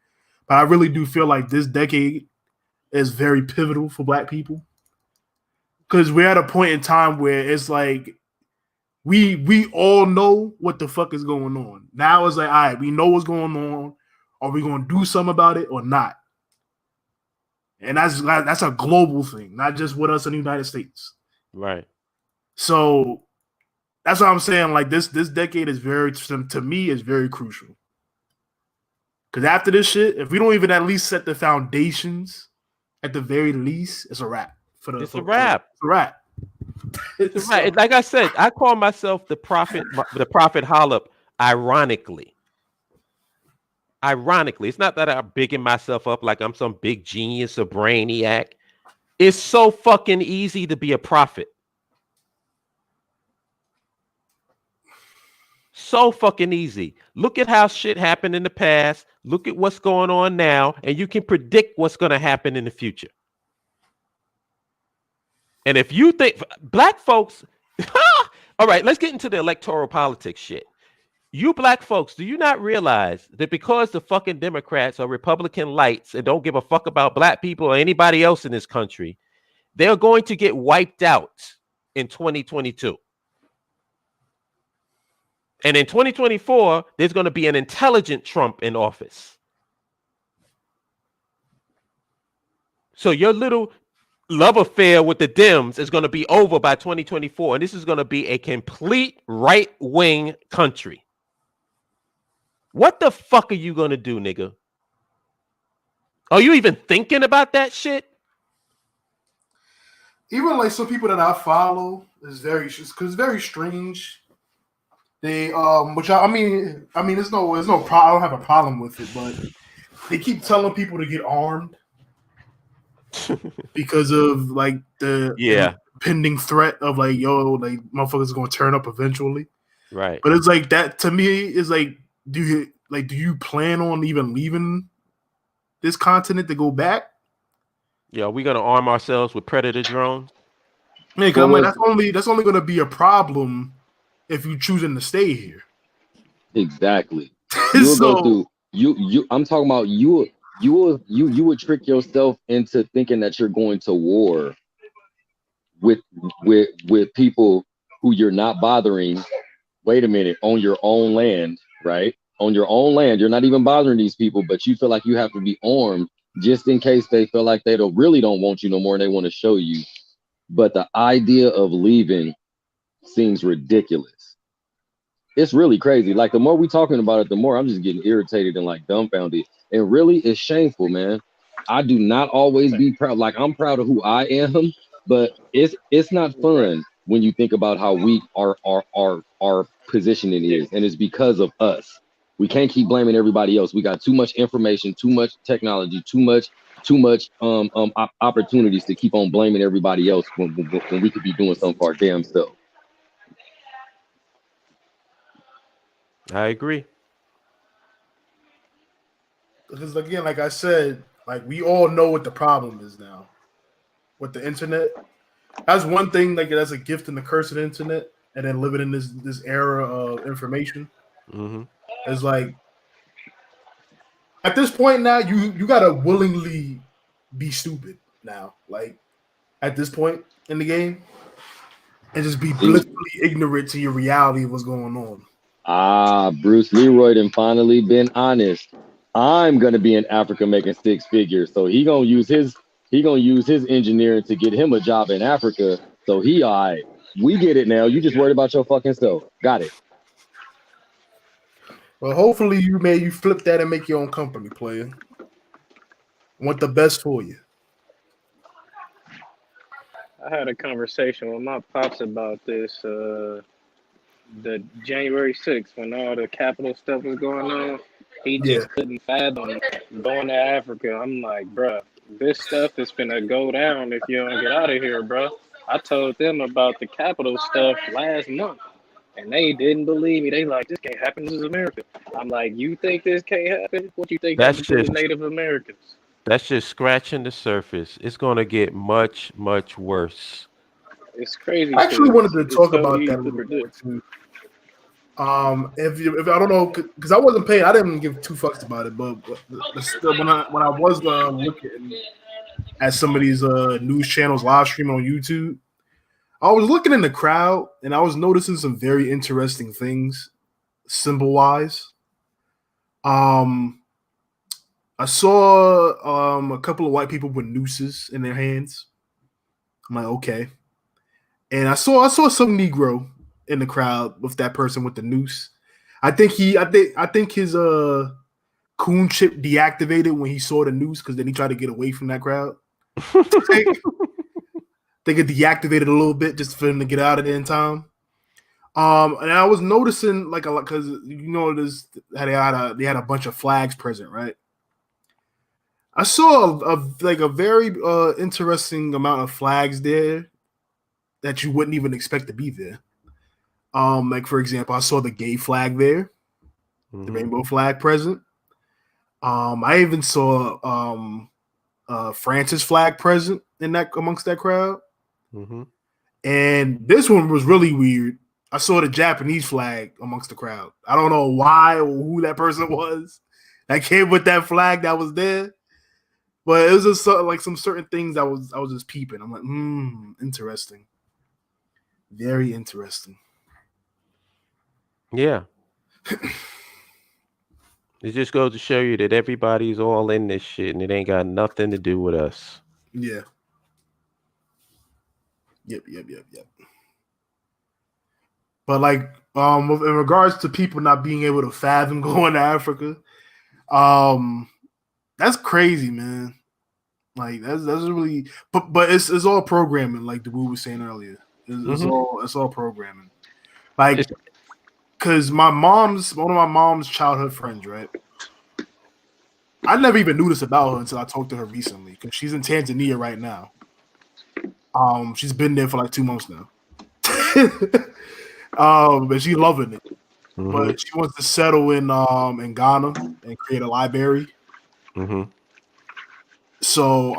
but I really do feel like this decade is very pivotal for Black people, because we're at a point in time where it's like we all know what the fuck is going on. Now it's like, all right, we know what's going on. Are we going to do something about it or not? And that's a global thing, not just with us in the United States. Right. So that's what I'm saying. Like this decade is to me, is very crucial. Because after this shit, if we don't even at least set the foundations, at the very least, it's a wrap. It's a wrap. It's a wrap. It's right. Like I said, I call myself the prophet Holip, ironically. Ironically, it's not that I'm bigging myself up like I'm some big genius or brainiac. It's so fucking easy to be a prophet. So fucking easy. Look at how shit happened in the past. Look at what's going on now, and you can predict what's going to happen in the future. And if you think Black folks, all right, let's get into the electoral politics shit. You Black folks, do you not realize that because the fucking Democrats are Republican lights and don't give a fuck about Black people or anybody else in this country, they're going to get wiped out in 2022. And in 2024, there's going to be an intelligent Trump in office. So your little love affair with the Dems is going to be over by 2024. And this is going to be a complete right-wing country. What the fuck are you going to do, nigga? Are you even thinking about that shit? Even like some people that I follow is very strange. They which I mean there's no I don't have a problem with it, but they keep telling people to get armed because of like the pending threat of like, yo, like motherfuckers are gonna turn up eventually. Right. But it's like that to me is like, do you plan on even leaving this continent to go back? Yeah, are we gonna arm ourselves with Predator drones? Man, because I'm like, that's only gonna be a problem if you choosing to stay here. Exactly. You'll go through I'm talking about you would trick yourself into thinking that you're going to war with people who you're not bothering. Wait a minute, on your own land, right? On your own land, you're not even bothering these people, but you feel like you have to be armed just in case they feel like they really don't want you no more and they want to show you. But the idea of leaving seems ridiculous. It's really crazy. Like the more we talking about it, the more I'm just getting irritated and like dumbfounded. And really, it's shameful, man. I do not always be proud. Like I'm proud of who I am, but it's not fun when you think about how weak our positioning is, and it's because of us. We can't keep blaming everybody else. We got too much information, too much technology, too much opportunities to keep on blaming everybody else when we could be doing something for our damn self. I agree. Because again, like I said, like we all know what the problem is now with the internet. That's one thing. Like that's a gift and the curse of the internet, and then living in this era of information. Mm-hmm. It's like at this point now, you gotta willingly be stupid now. Like at this point in the game, and just be blissfully ignorant to your reality of what's going on. Bruce Leroy done finally been honest. I'm gonna be in Africa making 6 figures, so he gonna use his engineering to get him a job in Africa. So he all right. We get it now. You just worried about your fucking self. Got it. Well, hopefully you flip that and make your own company, player. Want the best for you. I had a conversation with my pops about this. The January 6th, when all the Capitol stuff was going on, he just couldn't fathom going to Africa. I'm like, bruh, this stuff is finna go down if you don't get out of here, bruh. I told them about the Capitol stuff last month, and they didn't believe me. They like, this can't happen. This is America. I'm like, you think this can't happen? What you think That's happened to just the Native Americans? that's just scratching the surface. It's gonna get much, much worse. It's crazy. I actually wanted to It's talk so about easy that a to little more predict. too. If I don't know, because I wasn't paying, I didn't give 2 fucks about it. But still, when I was looking at some of these news channels live streaming on YouTube, I was looking in the crowd and I was noticing some very interesting things, symbol wise. I saw a couple of white people with nooses in their hands. I'm like, okay. And I saw some Negro in the crowd with that person with the noose. I think his coon chip deactivated when he saw the noose because then he tried to get away from that crowd. I think it deactivated a little bit just for him to get out of there in time. And I was noticing like a lot because you know this they had a bunch of flags present, right? I saw a very interesting amount of flags there that you wouldn't even expect to be there. Like for example, I saw the gay flag there, the rainbow flag present. I even saw France's flag present in that amongst that crowd. And this one was really weird. I saw the Japanese flag amongst the crowd. I don't know why or who that person was that came with that flag that was there, but it was just like some certain things I was just peeping. I'm like, interesting, very interesting. Yeah. It just goes to show you that everybody's all in this shit and it ain't got nothing to do with us. Yeah. Yep. But like, in regards to people not being able to fathom going to Africa, that's crazy, man. Like that's really, but it's all programming, like the Wu was saying earlier. It's all programming. Like, cause one of my mom's childhood friends, right? I never even knew this about her until I talked to her recently, because she's in Tanzania right now. She's been there for like 2 months now. But she's loving it. But she wants to settle in Ghana and create a library. So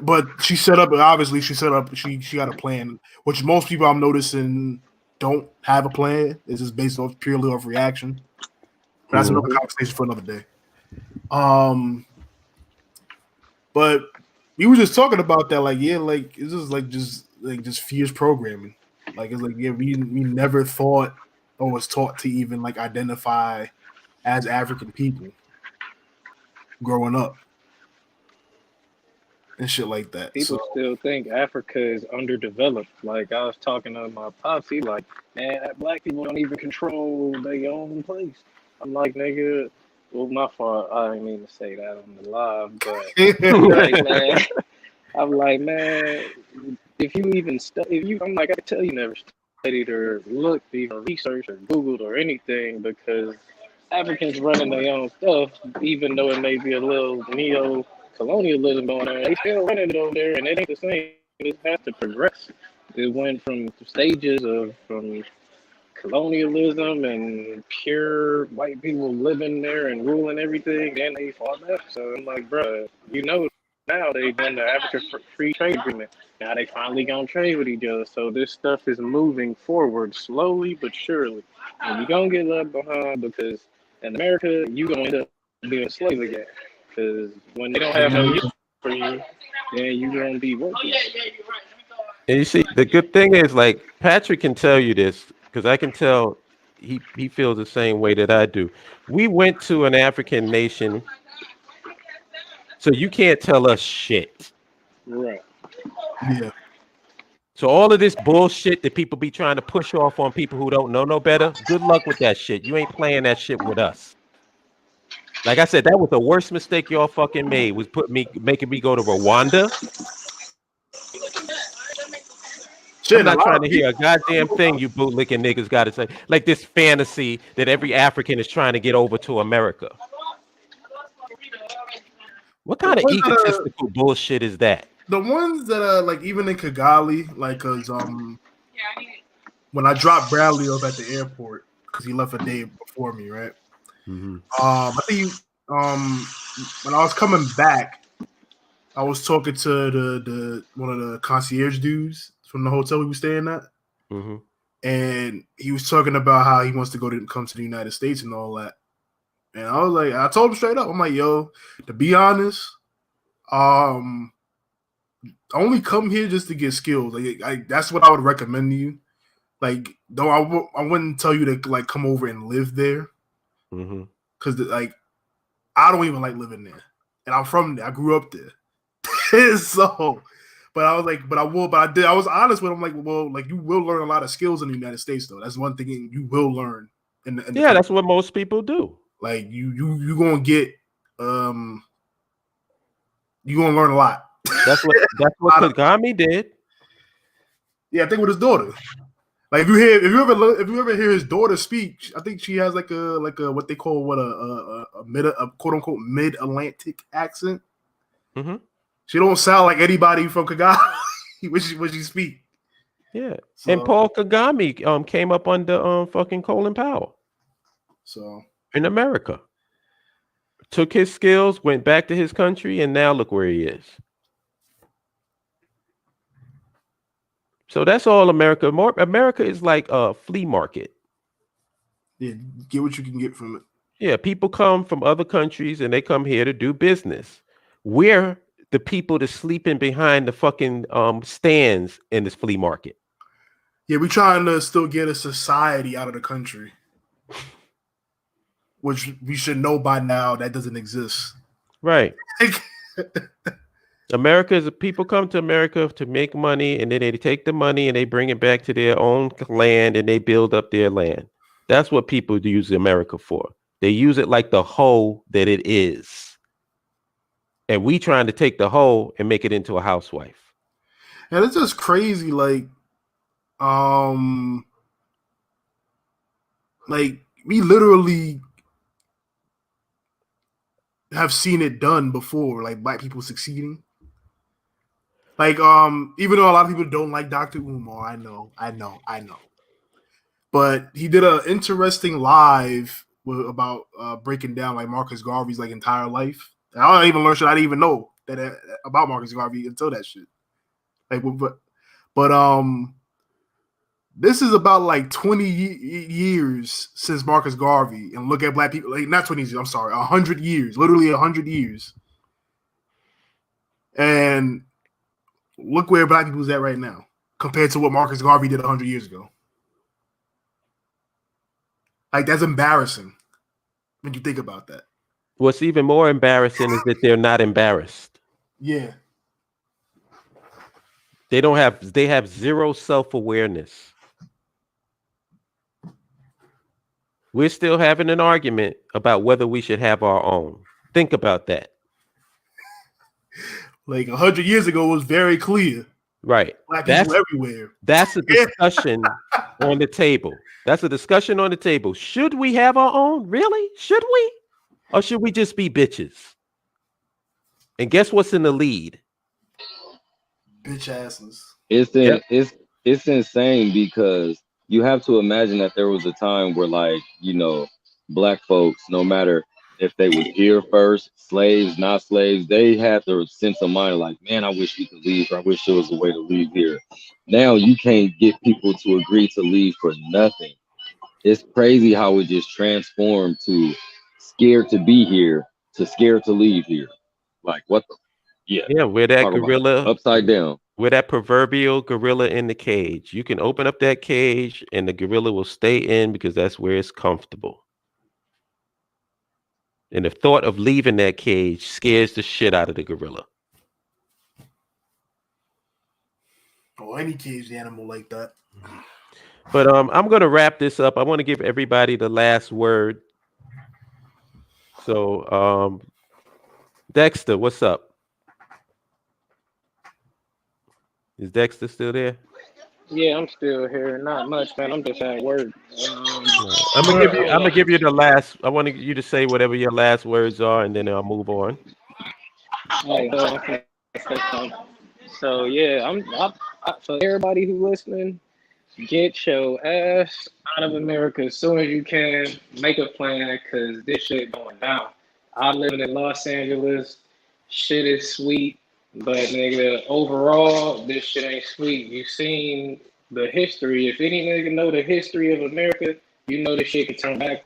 but she got a plan, which most people I'm noticing don't have a plan. It's just based off purely off reaction. But that's another conversation for another day. But we were just talking about that, like, yeah, like it's just fierce programming. Like it's like, yeah, we never thought or was taught to even like identify as African people growing up and shit like that. People still think Africa is underdeveloped. Like I was talking to my pops, he like, man, black people don't even control their own place. I'm like, nigga, well, my fault. I didn't mean to say that on the live, but like, man, I'm like, man, if you even study, if you, I'm like, I tell you, never studied or looked, even researched or Googled or anything, because Africans running their own stuff, even though it may be a little neo-colonialism going on, they still running it over there, and it ain't the same. It has to progress. It went from stages of from colonialism and pure white people living there and ruling everything, then they fought back. So I'm like, bro, now they done the African Free Trade Agreement. Now they finally gonna trade with each other. So this stuff is moving forward slowly but surely. And you gonna get left behind because in America you gonna end up being a slave again. Because when they don't have no use for you, then you gonna be worthless. And you see, the good thing is, like, Patrick can tell you this because I can tell he feels the same way that I do. We went to an African nation, so you can't tell us shit. Right. Yeah. So all of this bullshit that people be trying to push off on people who don't know no better, good luck with that shit. You ain't playing that shit with us. Like I said, that was the worst mistake y'all fucking made, was making me go to Rwanda. Shit, I'm not trying to hear a goddamn thing you bootlicking niggas got to say. Like this fantasy that every African is trying to get over to America. What kind of egotistical bullshit is that? The ones that are like even in Kigali, like, cause when I dropped Bradley off at the airport, cause he left a day before me, right? Mm-hmm. I think when I was coming back, I was talking to the one of the concierge dudes from the hotel we were staying at, mm-hmm. and he was talking about how he wants to come to the United States and all that. And I was like, I told him straight up, I'm like, yo, to be honest, only come here just to get skills. Like, that's what I would recommend to you. Like, though I wouldn't tell you to like come over and live there, because like I don't even like living there, and I'm from there. I grew up there, so. But I was like, but I will. But I did. I was honest with him. Like, well, like you will learn a lot of skills in the United States, though. That's one thing you will learn. In the yeah, that's what most people do. Like you gonna get you gonna learn a lot. That's what Kagame did. Yeah, I think with his daughter. Like if you ever hear his daughter speak, I think she has like a what they call a quote unquote mid-Atlantic accent. Mm-hmm. She don't sound like anybody from Kigali when she speak. Yeah, so, and Paul Kagame came up under fucking Colin Powell. So in America, took his skills, went back to his country, and now look where he is. So that's all America. America is like a flea market. Yeah, get what you can get from it. Yeah, people come from other countries and they come here to do business. We're the people that's sleeping behind the fucking stands in this flea market. Yeah, we're trying to still get a society out of the country, which we should know by now that doesn't exist. Right. America is people come to America to make money, and then they take the money and they bring it back to their own land and they build up their land. That's what people use America for. They use it like the hoe that it is. And we trying to take the hoe and make it into a housewife. And it's just crazy, like we literally have seen it done before, like black people succeeding. Like, even though a lot of people don't like Dr. Umar, I know. But he did an interesting live about breaking down like Marcus Garvey's like entire life. And I don't even learn shit I didn't even know that about Marcus Garvey until that shit. Like, but this is about like 20 years since Marcus Garvey, and look at black people, like not 20 years, I'm sorry, 100 years, literally 100 years. And look where black people's at right now compared to what Marcus Garvey did 100 years ago. Like, that's embarrassing when you think about that. What's even more embarrassing is that they're not embarrassed. Yeah. They have zero self-awareness. We're still having an argument about whether we should have our own. Think about that. Like 100 years ago was very clear. Right. Black people everywhere. That's a discussion on the table. That's a discussion on the table. Should we have our own? Really? Should we? Or should we just be bitches? And guess what's in the lead? Bitch asses. It's insane because you have to imagine that there was a time where, like, black folks, no matter if they was here first, slaves, not slaves, they had the sense of mind like, man, I wish we could leave, or I wish there was a way to leave here. Now you can't get people to agree to leave for nothing. It's crazy how it just transformed to scared to be here to scared to leave here. Like, what the? Yeah, we're that gorilla upside down. We're that proverbial gorilla in the cage. You can open up that cage and the gorilla will stay in because that's where it's comfortable. And the thought of leaving that cage scares the shit out of the gorilla. Or any caged animal like that. But I'm going to wrap this up. I want to give everybody the last word. So, Dexter, what's up? Is Dexter still there? Yeah, I'm still here. Not much, man. I'm just at work. I'm gonna give you the last. I want you to say whatever your last words are, and then I'll move on. So yeah, for everybody who listening, get your ass out of America as soon as you can. Make a plan, cause this shit going down. I live in Los Angeles. Shit is sweet. But nigga, overall, this shit ain't sweet. You seen the history. If any nigga know the history of America, you know this shit can turn back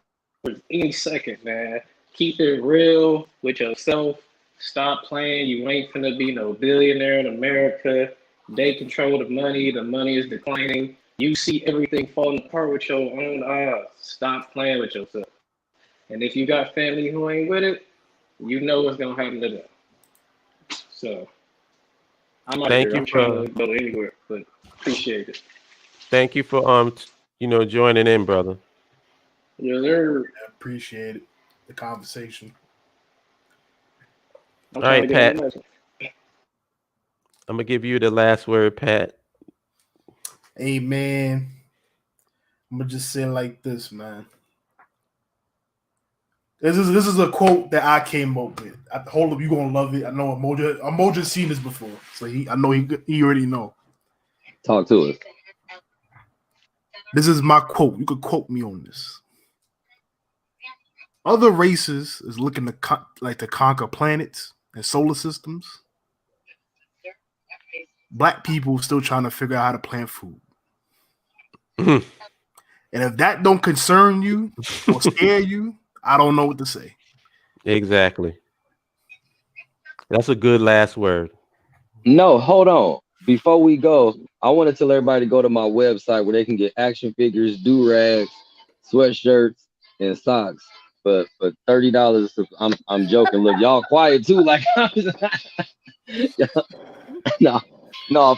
any second, man. Keep it real with yourself. Stop playing. You ain't finna be no billionaire in America. They control the money. The money is declining. You see everything falling apart with your own eyes. Stop playing with yourself. And if you got family who ain't with it, you know what's gonna happen to them. So I'm out here. I'm trying to go anywhere, but appreciate it. Thank you for joining in, brother. Yeah, sir. I appreciate it. The conversation. All right, Pat. I'm gonna give you the last word, Pat. Hey, man. I'm gonna just say it like this, man. This is a quote that I came up with. Hold up, you gonna love it. I know Moja's seen this before, so I know he already know. Talk to us. This is my quote. You could quote me on this. Other races is looking to conquer planets and solar systems. Black people still trying to figure out how to plant food. And if that don't concern you or scare you, I don't know what to say. Exactly. That's a good last word. No, hold on. Before we go, I want to tell everybody to go to my website where they can get action figures, do-rags, sweatshirts, and socks for $30. I'm joking. Look, y'all quiet too. Like, no,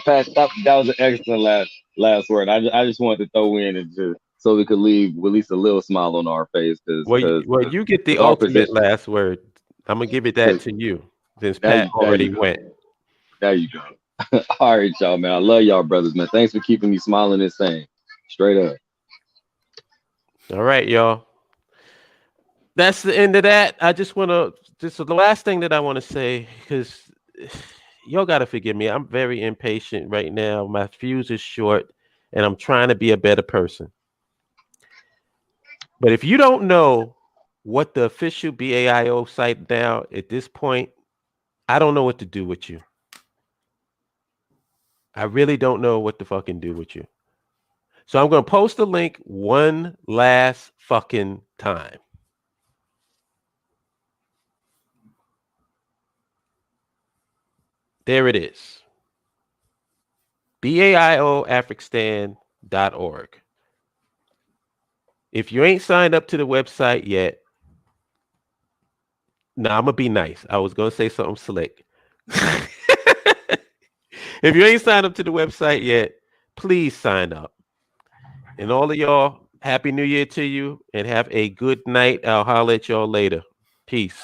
Pat, that was an excellent last word. I just wanted to throw in and just so we could leave with at least a little smile on our face. Well, you get the ultimate last word. I'm gonna give it that to you since Pat already went. There you go. All right, y'all, man. I love y'all, brothers, man. Thanks for keeping me smiling and sane. Straight up. All right, y'all. That's the end of that. I just want to. This is the last thing that I want to say because y'all got to forgive me. I'm very impatient right now. My fuse is short, and I'm trying to be a better person. But if you don't know what the official BAIO site now at this point, I don't know what to do with you. I really don't know what to fucking do with you. So I'm going to post the link one last fucking time. There it is. BAIOAfricstan.org. If you ain't signed up to the website yet, I'm going to be nice. I was going to say something slick. If you ain't signed up to the website yet, please sign up. And all of y'all, Happy New Year to you and have a good night. I'll holler at y'all later. Peace.